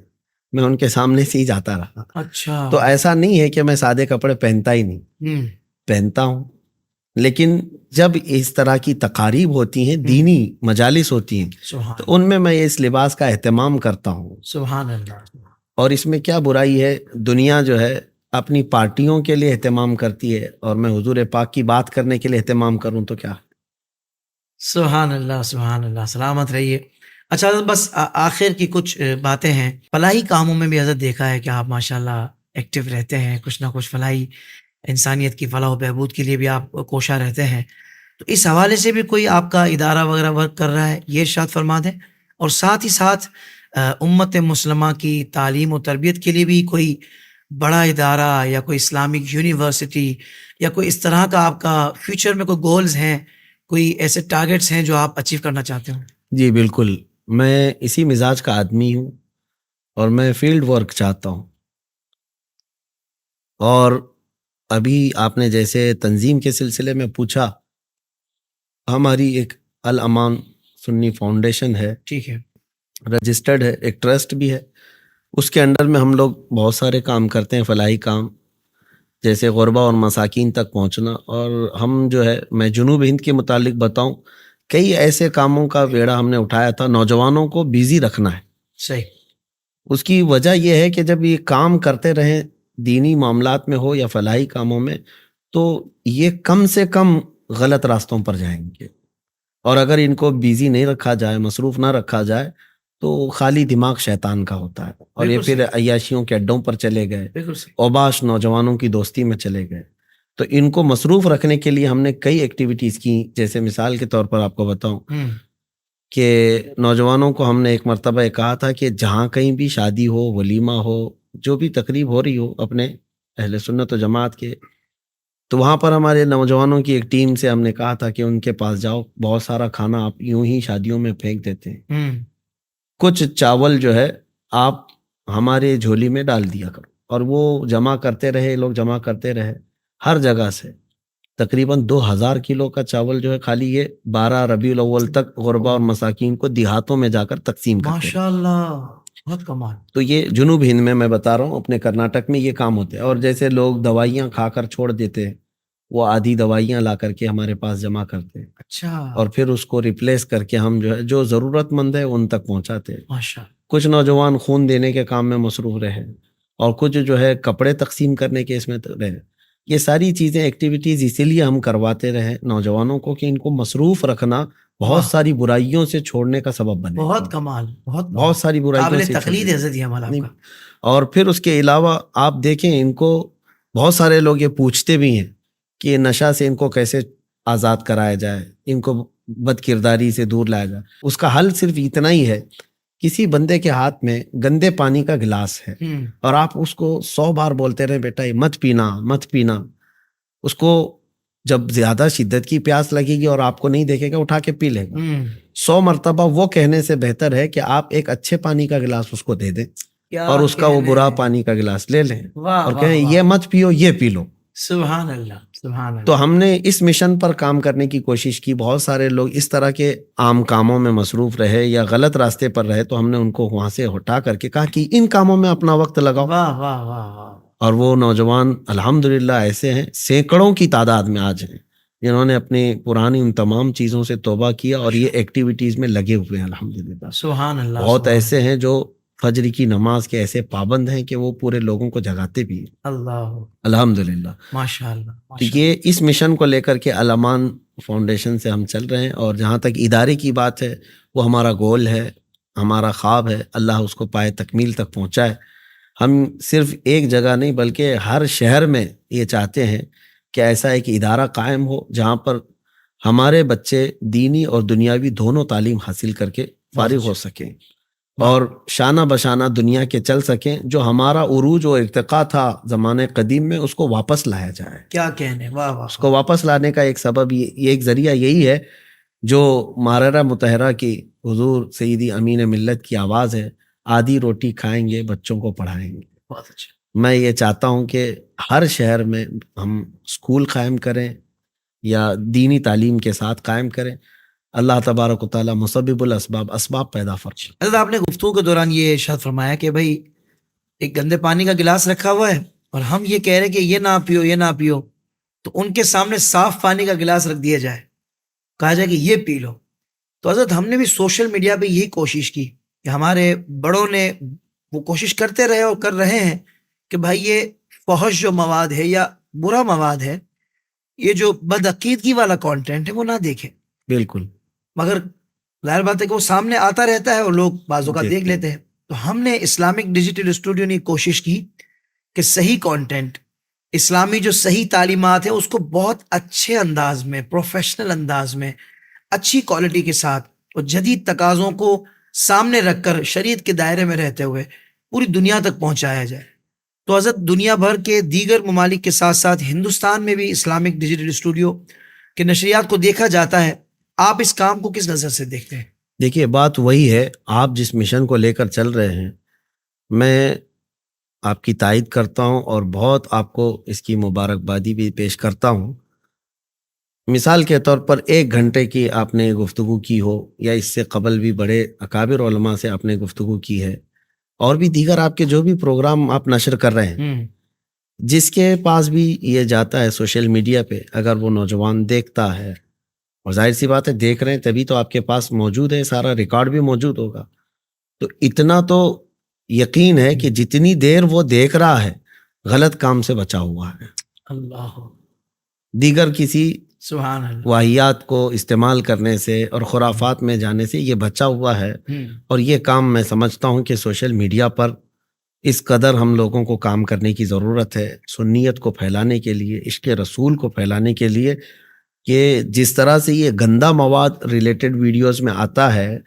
[SPEAKER 2] میں ان کے سامنے سے ہی جاتا رہا.
[SPEAKER 1] اچھا.
[SPEAKER 2] تو ایسا نہیں ہے کہ میں سادے کپڑے پہنتا ہی نہیں، پہنتا ہوں. لیکن جب اس طرح کی تقاریب ہوتی ہیں، دینی مجالس ہوتی ہیں، تو ان میں اس لباس کا اہتمام کرتا ہوں.
[SPEAKER 1] سبحان اللہ.
[SPEAKER 2] اور اس میں کیا برائی ہے؟ دنیا جو ہے اپنی پارٹیوں کے لیے اہتمام کرتی ہے اور میں حضور پاک کی بات کرنے کے لیے اہتمام کروں تو کیا؟
[SPEAKER 1] سبحان اللہ، سبحان اللہ. سلامت رہیے. اچھا بس آخر کی کچھ باتیں ہیں. فلاحی کاموں میں بھی حضرت دیکھا ہے کہ آپ ماشاءاللہ ایکٹیو رہتے ہیں، کچھ نہ کچھ فلاحی انسانیت کی فلاح و بہبود کے لیے بھی آپ کوشاں رہتے ہیں. تو اس حوالے سے بھی کوئی آپ کا ادارہ وغیرہ ورک کر رہا ہے، یہ ارشاد فرما دیں. اور ساتھ ہی ساتھ امت مسلمہ کی تعلیم و تربیت کے لیے بھی کوئی بڑا ادارہ یا کوئی اسلامک یونیورسٹی یا کوئی اس طرح کا آپ کا فیوچر میں کوئی گولز ہیں، کوئی ایسے ٹارگیٹس ہیں جو آپ اچیو کرنا چاہتے ہوں؟
[SPEAKER 2] جی بالکل، میں اسی مزاج کا آدمی ہوں اور میں فیلڈ ورک چاہتا ہوں. اور ابھی آپ نے جیسے تنظیم کے سلسلے میں پوچھا، ہماری ایک الامان سنی فاؤنڈیشن ہے،
[SPEAKER 1] ٹھیک ہے،
[SPEAKER 2] رجسٹرڈ ہے، ایک ٹرسٹ بھی ہے. اس کے انڈر میں ہم لوگ بہت سارے کام کرتے ہیں، فلاحی کام، جیسے غربا اور مساکین تک پہنچنا. اور ہم جو ہے، میں جنوب ہند کے متعلق بتاؤں، کئی ایسے کاموں کا بیڑا ہم نے اٹھایا تھا. نوجوانوں کو بیزی رکھنا ہے.
[SPEAKER 1] صحیح.
[SPEAKER 2] اس کی وجہ یہ ہے کہ جب یہ کام کرتے رہیں، دینی معاملات میں ہو یا فلاحی کاموں میں، تو یہ کم سے کم غلط راستوں پر جائیں گے. اور اگر ان کو بیزی نہیں رکھا جائے، مصروف نہ رکھا جائے، تو خالی دماغ شیطان کا ہوتا ہے اور یہ پھر عیاشیوں کے اڈوں پر چلے گئے، اوباش نوجوانوں کی دوستی میں چلے گئے. تو ان کو مصروف رکھنے کے لیے ہم نے کئی ایکٹیویٹیز کی. جیسے مثال کے طور پر آپ کو بتاؤں کہ نوجوانوں کو ہم نے ایک مرتبہ یہ کہا تھا کہ جہاں کہیں بھی شادی ہو، ولیمہ ہو، جو بھی تقریب ہو رہی ہو اپنے اہل سنت و جماعت کے، تو وہاں پر ہمارے نوجوانوں کی ایک ٹیم سے ہم نے کہا تھا کہ ان کے پاس جاؤ، بہت سارا کھانا آپ یوں ہی شادیوں میں پھینک دیتے ہیں، کچھ چاول جو ہے آپ ہمارے جھولی میں ڈال دیا کرو. اور وہ جمع کرتے رہے، لوگ جمع کرتے رہے ہر جگہ سے. تقریباً 2000 کلو کا چاول جو ہے خالی یہ 12 ربیع الاول تک غربا اور مساکین کو دیہاتوں میں جا کر تقسیم کرتے ہیں.
[SPEAKER 1] ماشاءاللہ، بہت کمال.
[SPEAKER 2] تو یہ جنوب ہند میں بتا رہا ہوں، اپنے کرناٹک میں یہ کام ہوتے ہیں. اور جیسے لوگ دوائیاں کھا کر چھوڑ دیتے ہیں، وہ آدھی دوائیاں لا کر کے ہمارے پاس جمع کرتے ہیں،
[SPEAKER 1] اچھا،
[SPEAKER 2] اور پھر اس کو ریپلیس کر کے ہم جو ہے جو ضرورت مند ہے ان تک پہنچاتے ہیں۔
[SPEAKER 1] ماشاء
[SPEAKER 2] کچھ نوجوان خون دینے کے کام میں مصروف رہے، اور کچھ جو ہے کپڑے تقسیم کرنے کے اس میں رہے۔ یہ ساری چیزیں ایکٹیویٹیز اسی لیے ہم کرواتے رہے نوجوانوں کو کہ ان کو مصروف رکھنا بہت ساری برائیوں سے چھوڑنے کا سبب بنے،
[SPEAKER 1] بہت کمال،
[SPEAKER 2] بہت ساری برائیوں
[SPEAKER 1] قابل
[SPEAKER 2] سے
[SPEAKER 1] تقلید
[SPEAKER 2] چھوڑنے۔
[SPEAKER 1] ہے حضرت یہ عمل آپ کا۔
[SPEAKER 2] اور پھر اس کے علاوہ آپ دیکھیں ان کو بہت سارے لوگ یہ پوچھتے بھی ہیں کہ یہ نشہ سے ان کو کیسے آزاد کرایا جائے، ان کو بد کرداری سے دور لایا جائے۔ اس کا حل صرف اتنا ہی ہے، کسی بندے کے ہاتھ میں گندے پانی کا گلاس ہے اور آپ اس کو 100 بار بولتے رہے بیٹا یہ مت پینا مت پینا، اس کو جب زیادہ شدت کی پیاس لگے گی اور آپ کو نہیں دیکھے گا اٹھا کے پی لے گا۔ 100 مرتبہ وہ کہنے سے بہتر ہے کہ آپ ایک اچھے پانی کا گلاس اس کو دے دیں اور اس کا وہ برا پانی کا گلاس لے لیں اور کہیں یہ مت پیو یہ پی لو۔
[SPEAKER 1] سبحان اللہ، سبحان اللہ۔
[SPEAKER 2] تو ہم نے اس مشن پر کام کرنے کی کوشش کی۔ بہت سارے لوگ اس طرح کے عام کاموں میں مصروف رہے یا غلط راستے پر رہے، تو ہم نے ان کو وہاں سے ہٹا کر کے کہا کہ ان کاموں میں اپنا وقت لگاؤ۔
[SPEAKER 1] واہ واہ واہ واہ۔
[SPEAKER 2] اور وہ نوجوان الحمدللہ ایسے ہیں، سینکڑوں کی تعداد میں آج ہیں، جنہوں نے اپنی پرانی ان تمام چیزوں سے توبہ کیا اور یہ ایکٹیویٹیز میں لگے ہوئے ہیں الحمدللہ۔
[SPEAKER 1] سبحان اللہ۔
[SPEAKER 2] بہت ایسے ہیں جو فجر کی نماز کے ایسے پابند ہیں کہ وہ پورے لوگوں کو جگاتے بھی ہیں
[SPEAKER 1] اللہ،
[SPEAKER 2] الحمدللہ۔
[SPEAKER 1] ماشاء اللہ،
[SPEAKER 2] تو یہ اس مشن کو لے کر کے الامان فاؤنڈیشن سے ہم چل رہے ہیں، اور جہاں تک ادارے کی بات ہے وہ ہمارا گول ہے، ہمارا خواب ہے، اللہ اس کو پائے تکمیل تک پہنچائے۔ ہم صرف ایک جگہ نہیں بلکہ ہر شہر میں یہ چاہتے ہیں کہ ایسا ایک ادارہ قائم ہو جہاں پر ہمارے بچے دینی اور دنیاوی دونوں تعلیم حاصل کر کے فارغ ہو سکیں اور شانہ بشانہ دنیا کے چل سکیں۔ جو ہمارا عروج و ارتقا تھا زمانے قدیم میں اس کو واپس لایا جائے۔
[SPEAKER 1] کیا کہنے، واہ واہ۔
[SPEAKER 2] اس کو واپس لانے کا ایک سبب یہ ایک ذریعہ یہی ہے جو ماررہ مطہرہ کی حضور سیدی امین ملت کی آواز ہے، آدھی روٹی کھائیں گے بچوں کو پڑھائیں گے۔
[SPEAKER 1] بہت اچھا۔
[SPEAKER 2] میں یہ چاہتا ہوں کہ ہر شہر میں ہم اسکول قائم کریں یا دینی تعلیم کے ساتھ قائم کریں۔ اللہ تبارک و تعالیٰ مسبب الاسباب، اسباب پیدا فرمائے۔
[SPEAKER 1] حضرت آپ نے گفتگو کے دوران یہ ارشاد فرمایا کہ بھائی ایک گندے پانی کا گلاس رکھا ہوا ہے اور ہم یہ کہہ رہے کہ یہ نہ پیو یہ نہ پیو، تو ان کے سامنے صاف پانی کا گلاس رکھ دیا جائے، کہا جائے کہ یہ پی لو۔ تو حضرت ہم نے بھی سوشل میڈیا پہ یہی کوشش کی کہ ہمارے بڑوں نے وہ کوشش کرتے رہے اور کر رہے ہیں کہ بھائی یہ فحش جو مواد ہے یا برا مواد ہے، یہ جو بدعقیدگی والا کانٹینٹ ہے وہ نہ دیکھیں۔
[SPEAKER 2] بالکل،
[SPEAKER 1] مگر ظاہر بات ہے کہ وہ سامنے آتا رہتا ہے اور لوگ بعض اوقات دیکھ لیتے ہیں۔ تو ہم نے اسلامک ڈیجیٹل اسٹوڈیو نے کوشش کی کہ صحیح کانٹینٹ، اسلامی جو صحیح تعلیمات ہیں اس کو بہت اچھے انداز میں، پروفیشنل انداز میں، اچھی کوالٹی کے ساتھ اور جدید تقاضوں کو سامنے رکھ کر شریعت کے دائرے میں رہتے ہوئے پوری دنیا تک پہنچایا جائے۔ تو حضرت دنیا بھر کے دیگر ممالک کے ساتھ ساتھ ہندوستان میں بھی اسلامک ڈیجیٹل اسٹوڈیو کے نشریات کو دیکھا جاتا ہے۔ آپ اس کام کو کس نظر سے دیکھتے ہیں؟
[SPEAKER 2] دیکھیے بات وہی ہے، آپ جس مشن کو لے کر چل رہے ہیں میں آپ کی تائید کرتا ہوں اور بہت آپ کو اس کی مبارکبادی بھی پیش کرتا ہوں۔ مثال کے طور پر 1 گھنٹے کی آپ نے گفتگو کی ہو یا اس سے قبل بھی بڑے اکابر علماء سے آپ نے گفتگو کی ہے، اور بھی دیگر آپ کے جو بھی پروگرام آپ نشر کر رہے ہیں، جس کے پاس بھی یہ جاتا ہے سوشل میڈیا پہ، اگر وہ نوجوان دیکھتا ہے، اور ظاہر سی بات ہے دیکھ رہے ہیں تبھی تو آپ کے پاس موجود ہے، سارا ریکارڈ بھی موجود ہوگا، تو اتنا تو یقین ہے کہ جتنی دیر وہ دیکھ رہا ہے غلط کام سے بچا ہوا ہے،
[SPEAKER 1] اللہ،
[SPEAKER 2] دیگر کسی
[SPEAKER 1] سبحان اللہ،
[SPEAKER 2] واہیات کو استعمال کرنے سے اور خرافات میں جانے سے یہ بچا ہوا ہے۔ اور یہ کام میں سمجھتا ہوں کہ سوشل میڈیا پر اس قدر ہم لوگوں کو کام کرنے کی ضرورت ہے، سنیت کو پھیلانے کے لیے، عشق رسول کو پھیلانے کے لیے، کہ جس طرح سے یہ گندا مواد ریلیٹڈ ویڈیوز میں آتا ہے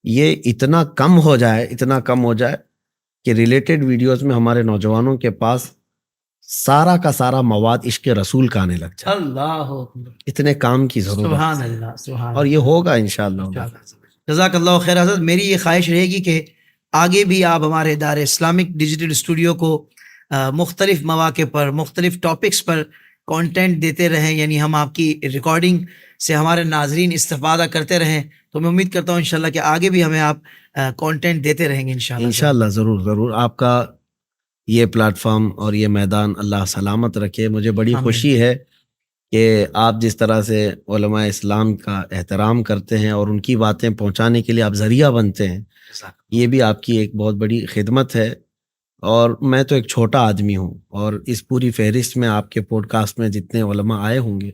[SPEAKER 2] یہ اتنا کم ہو جائے کہ ریلیٹڈ ویڈیوز میں ہمارے نوجوانوں کے پاس سارا کا سارا مواد عشق رسول کا آنے لگ جائے۔
[SPEAKER 1] اللہ،
[SPEAKER 2] اتنے کام کی ضرورت
[SPEAKER 1] سبحان
[SPEAKER 2] ہے،
[SPEAKER 1] اللہ، سبحان
[SPEAKER 2] اور یہ ہوگا انشاءاللہ۔
[SPEAKER 1] جزاک اللہ خیر حضرت، میری یہ خواہش رہے گی کہ آگے بھی آپ ہمارے ادارے اسلامک ڈیجیٹل اسٹوڈیو کو مختلف مواقع پر مختلف ٹاپکس پر کانٹینٹ دیتے رہیں، یعنی ہم آپ کی ریکارڈنگ سے ہمارے ناظرین استفادہ کرتے رہیں۔ تو میں امید کرتا ہوں انشاءاللہ کہ آگے بھی ہمیں آپ کانٹینٹ دیتے رہیں گے
[SPEAKER 2] انشاءاللہ۔ ضرور آپ کا یہ پلیٹ فارم اور یہ میدان اللہ سلامت رکھے۔ مجھے بڑی خوشی ہے کہ آپ جس طرح سے علماء اسلام کا احترام کرتے ہیں اور ان کی باتیں پہنچانے کے لیے آپ ذریعہ بنتے ہیں، یہ بھی آپ کی ایک بہت بڑی خدمت ہے۔ اور میں تو ایک چھوٹا آدمی ہوں، اور اس پوری فہرست میں آپ کے پوڈ کاسٹ میں جتنے علماء آئے ہوں گے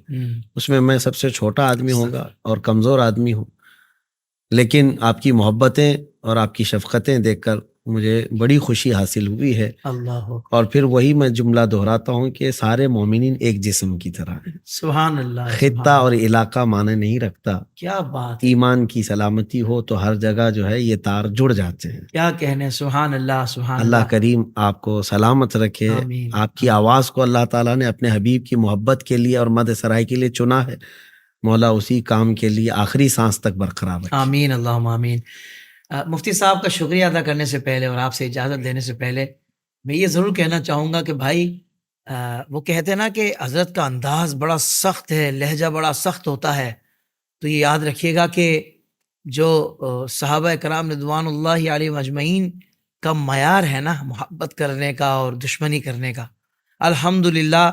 [SPEAKER 2] اس میں سب سے چھوٹا آدمی ہوں گا اور کمزور آدمی ہوں، لیکن آپ کی محبتیں اور آپ کی شفقتیں دیکھ کر مجھے بڑی خوشی حاصل ہوئی ہے۔
[SPEAKER 1] اللہ
[SPEAKER 2] اور پھر وہی میں جملہ دہراتا ہوں کہ سارے مومنین ایک جسم کی طرح ہیں۔
[SPEAKER 1] سبحان اللہ،
[SPEAKER 2] خطہ اور علاقہ معنی نہیں رکھتا،
[SPEAKER 1] کیا بات،
[SPEAKER 2] ایمان کی سلامتی ہو تو ہر جگہ جو ہے یہ تار جڑ جاتے ہیں۔
[SPEAKER 1] کیا کہنے، سبحان اللہ، سبحان
[SPEAKER 2] اللہ کریم آپ کو سلامت رکھے۔
[SPEAKER 1] آمین۔
[SPEAKER 2] آپ کی آواز کو اللہ تعالیٰ نے اپنے حبیب کی محبت کے لیے اور مدح سرائی کے لیے چنا ہے، مولا اسی کام کے لیے آخری سانس تک برقرار رکھے۔
[SPEAKER 1] آمین، اللہم آمین۔ مفتی صاحب کا شکریہ ادا کرنے سے پہلے اور آپ سے اجازت لینے سے پہلے میں یہ ضرور کہنا چاہوں گا کہ بھائی وہ کہتے ہیں نا کہ حضرت کا انداز بڑا سخت ہے، لہجہ بڑا سخت ہوتا ہے، تو یہ یاد رکھیے گا کہ جو صحابہ کرام رضوان اللہ علیہ مجمعین کا معیار ہے نا محبت کرنے کا اور دشمنی کرنے کا، الحمدللہ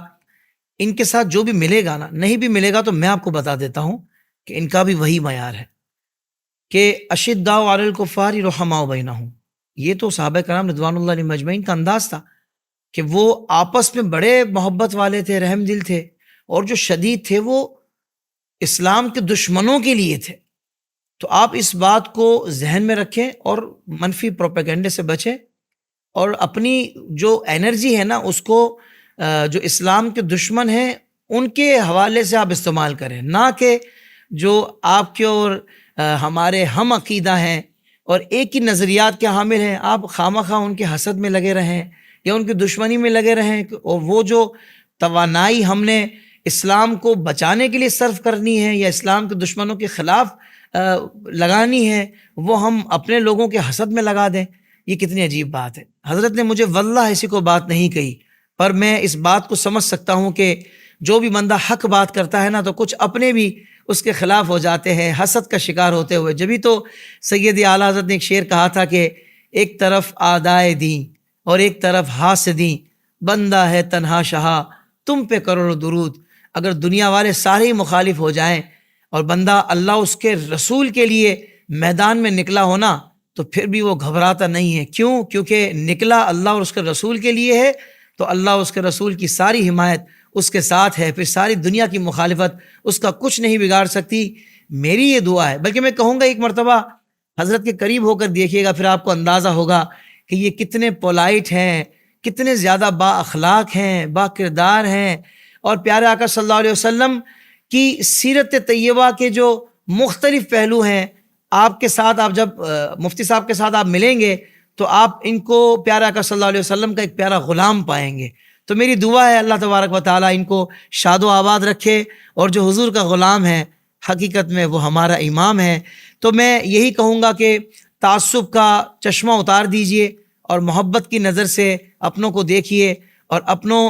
[SPEAKER 1] ان کے ساتھ جو بھی ملے گا نا، نہیں بھی ملے گا تو میں آپ کو بتا دیتا ہوں کہ ان کا بھی وہی معیار ہے کہ اشداء علی الکفار رحماء بینہم۔ یہ تو صحابہ کرام رضوان اللہ علیہ مجمعین کا انداز تھا کہ وہ آپس میں بڑے محبت والے تھے، رحم دل تھے، اور جو شدید تھے وہ اسلام کے دشمنوں کے لیے تھے۔ تو آپ اس بات کو ذہن میں رکھیں اور منفی پروپیگنڈے سے بچیں، اور اپنی جو انرجی ہے نا اس کو جو اسلام کے دشمن ہیں ان کے حوالے سے آپ استعمال کریں، نہ کہ جو آپ کے اور ہمارے ہم عقیدہ ہیں اور ایک ہی نظریات کے حامل ہیں، آپ خواہ ان کے حسد میں لگے رہیں یا ان کی دشمنی میں لگے رہیں، اور وہ جو توانائی ہم نے اسلام کو بچانے کے لیے صرف کرنی ہے یا اسلام کے دشمنوں کے خلاف لگانی ہے وہ ہم اپنے لوگوں کے حسد میں لگا دیں، یہ کتنی عجیب بات ہے۔ حضرت نے مجھے واللہ ایسی کوئی بات نہیں کہی، پر میں اس بات کو سمجھ سکتا ہوں کہ جو بھی بندہ حق بات کرتا ہے نا تو کچھ اپنے بھی اس کے خلاف ہو جاتے ہیں حسد کا شکار ہوتے ہوئے۔ جبھی تو سید اعلیٰ حضرت نے ایک شعر کہا تھا کہ ایک طرف آدائے دیں اور ایک طرف حاسدیں، بندہ ہے تنہا شہا تم پہ کروڑ درود۔ اگر دنیا والے سارے ہی مخالف ہو جائیں اور بندہ اللہ اس کے رسول کے لیے میدان میں نکلا ہونا تو پھر بھی وہ گھبراتا نہیں ہے۔ کیوں؟ کیونکہ نکلا اللہ اور اس کے رسول کے لیے ہے، تو اللہ اس کے رسول کی ساری حمایت اس کے ساتھ ہے، پھر ساری دنیا کی مخالفت اس کا کچھ نہیں بگاڑ سکتی۔ میری یہ دعا ہے، بلکہ میں کہوں گا ایک مرتبہ حضرت کے قریب ہو کر دیکھیے گا، پھر آپ کو اندازہ ہوگا کہ یہ کتنے پولائٹ ہیں، کتنے زیادہ با اخلاق ہیں، با کردار ہیں، اور پیارے آقا صلی اللہ علیہ وسلم کی سیرت طیبہ کے جو مختلف پہلو ہیں آپ کے ساتھ، آپ جب مفتی صاحب کے ساتھ آپ ملیں گے تو آپ ان کو پیارے آقا صلی اللہ علیہ وسلم کا ایک پیارا غلام پائیں گے۔ تو میری دعا ہے اللہ تبارک و تعالیٰ ان کو شاد و آباد رکھے، اور جو حضور کا غلام ہے حقیقت میں وہ ہمارا امام ہے۔ تو میں یہی کہوں گا کہ تعصب کا چشمہ اتار دیجئے اور محبت کی نظر سے اپنوں کو دیکھیے، اور اپنوں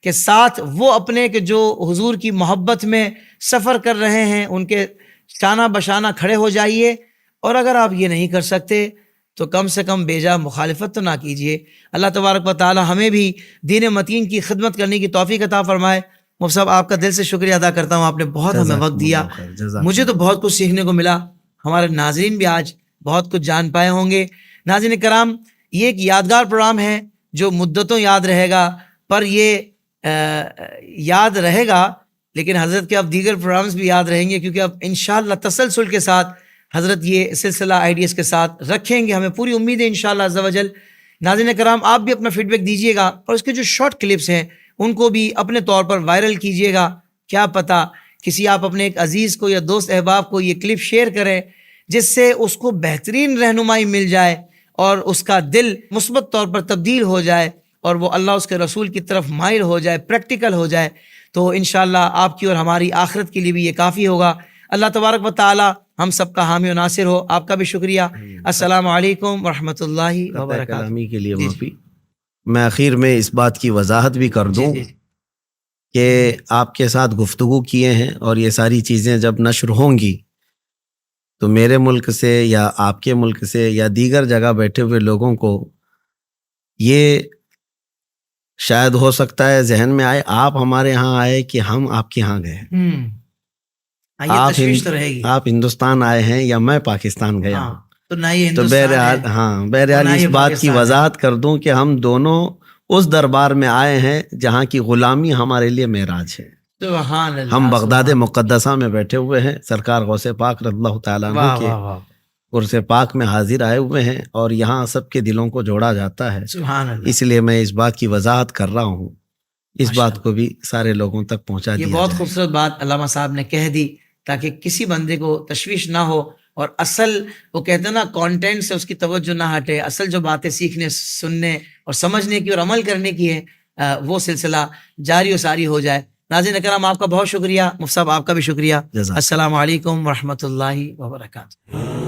[SPEAKER 1] کے ساتھ وہ اپنے کہ جو حضور کی محبت میں سفر کر رہے ہیں ان کے شانہ بشانہ کھڑے ہو جائیے، اور اگر آپ یہ نہیں کر سکتے تو کم سے کم بیجا مخالفت تو نہ کیجیے۔ اللہ تبارک و تعالی ہمیں بھی دین متین کی خدمت کرنے کی توفیق عطا فرمائے۔ مفتی صاحب آپ کا دل سے شکریہ ادا کرتا ہوں، آپ نے بہت ہمیں وقت دیا، مجھے تو بہت کچھ سیکھنے کو ملا، ہمارے ناظرین بھی آج بہت کچھ جان پائے ہوں گے۔ ناظرین کرام، یہ ایک یادگار پروگرام ہے جو مدتوں یاد رہے گا، پر یہ یاد رہے گا لیکن حضرت کے اب دیگر پروگرامز بھی یاد رہیں گے، کیونکہ اب انشاءاللہ تسلسل کے ساتھ حضرت یہ سلسلہ آئیڈیاز کے ساتھ رکھیں گے، ہمیں پوری امید ہے انشاءاللہ عز و جل۔ ناظرین کرام، آپ بھی اپنا فیڈ بیک دیجیے گا، اور اس کے جو شارٹ کلپس ہیں ان کو بھی اپنے طور پر وائرل کیجیے گا۔ کیا پتہ کسی آپ اپنے ایک عزیز کو یا دوست احباب کو یہ کلپ شیئر کریں، جس سے اس کو بہترین رہنمائی مل جائے اور اس کا دل مثبت طور پر تبدیل ہو جائے، اور وہ اللہ اس کے رسول کی طرف مائل ہو جائے، پریکٹیکل ہو جائے، تو انشاءاللہ آپ کی اور ہماری آخرت کے لیے بھی یہ کافی ہوگا۔ اللہ تبارک و تعالی ہم سب کا حامی و ناصر ہو۔ آپ کا بھی شکریہ۔ السلام علیکم ورحمۃ اللہ وبرکاتہ۔
[SPEAKER 2] کلامی کے لیے معافی۔ میں آخر میں اس بات کی وضاحت بھی کر دوں کہ آپ کے ساتھ گفتگو کیے ہیں، اور یہ ساری چیزیں جب نشر ہوں گی تو میرے ملک سے یا آپ کے ملک سے یا دیگر جگہ بیٹھے ہوئے لوگوں کو یہ شاید ہو سکتا ہے ذہن میں آئے آپ ہمارے ہاں آئے کہ ہم آپ کے ہاں گئے.
[SPEAKER 1] یہ تشویش تو رہے گی.
[SPEAKER 2] آپ ہندوستان آئے ہیں یا میں پاکستان گیا ہوں.
[SPEAKER 1] تو نہ یہ
[SPEAKER 2] تو
[SPEAKER 1] ہندوستان
[SPEAKER 2] بہرحال اس بات کی وضاحت کر دوں کہ ہم دونوں اس دربار میں آئے ہیں جہاں کی غلامی ہمارے لیے معراج ہے.
[SPEAKER 1] سبحان اللہ.
[SPEAKER 2] ہم بغداد مقدسہ میں بیٹھے ہوئے ہیں، سرکار غوث پاک رضی اللہ تعالیٰ عنہ کے عرس پاک میں حاضر آئے ہوئے ہیں، اور یہاں سب کے دلوں کو جوڑا جاتا ہے.
[SPEAKER 1] سبحان اللہ.
[SPEAKER 2] اس لیے میں اس بات کی وضاحت کر رہا ہوں، اس بات کو بھی سارے لوگوں تک پہنچا دیا.
[SPEAKER 1] یہ بہت خوبصورت بات علامہ صاحب نے کہہ دی تاکہ کسی بندے کو تشویش نہ ہو، اور اصل وہ کہتے ہیں نا کانٹینٹ سے اس کی توجہ نہ ہٹے. اصل جو باتیں سیکھنے، سننے اور سمجھنے کی اور عمل کرنے کی ہے، وہ سلسلہ جاری و ساری ہو جائے. ناظرین اکرام، آپ کا بہت شکریہ. مفتی صاحب آپ کا بھی شکریہ. السلام علیکم ورحمۃ اللہ وبرکاتہ.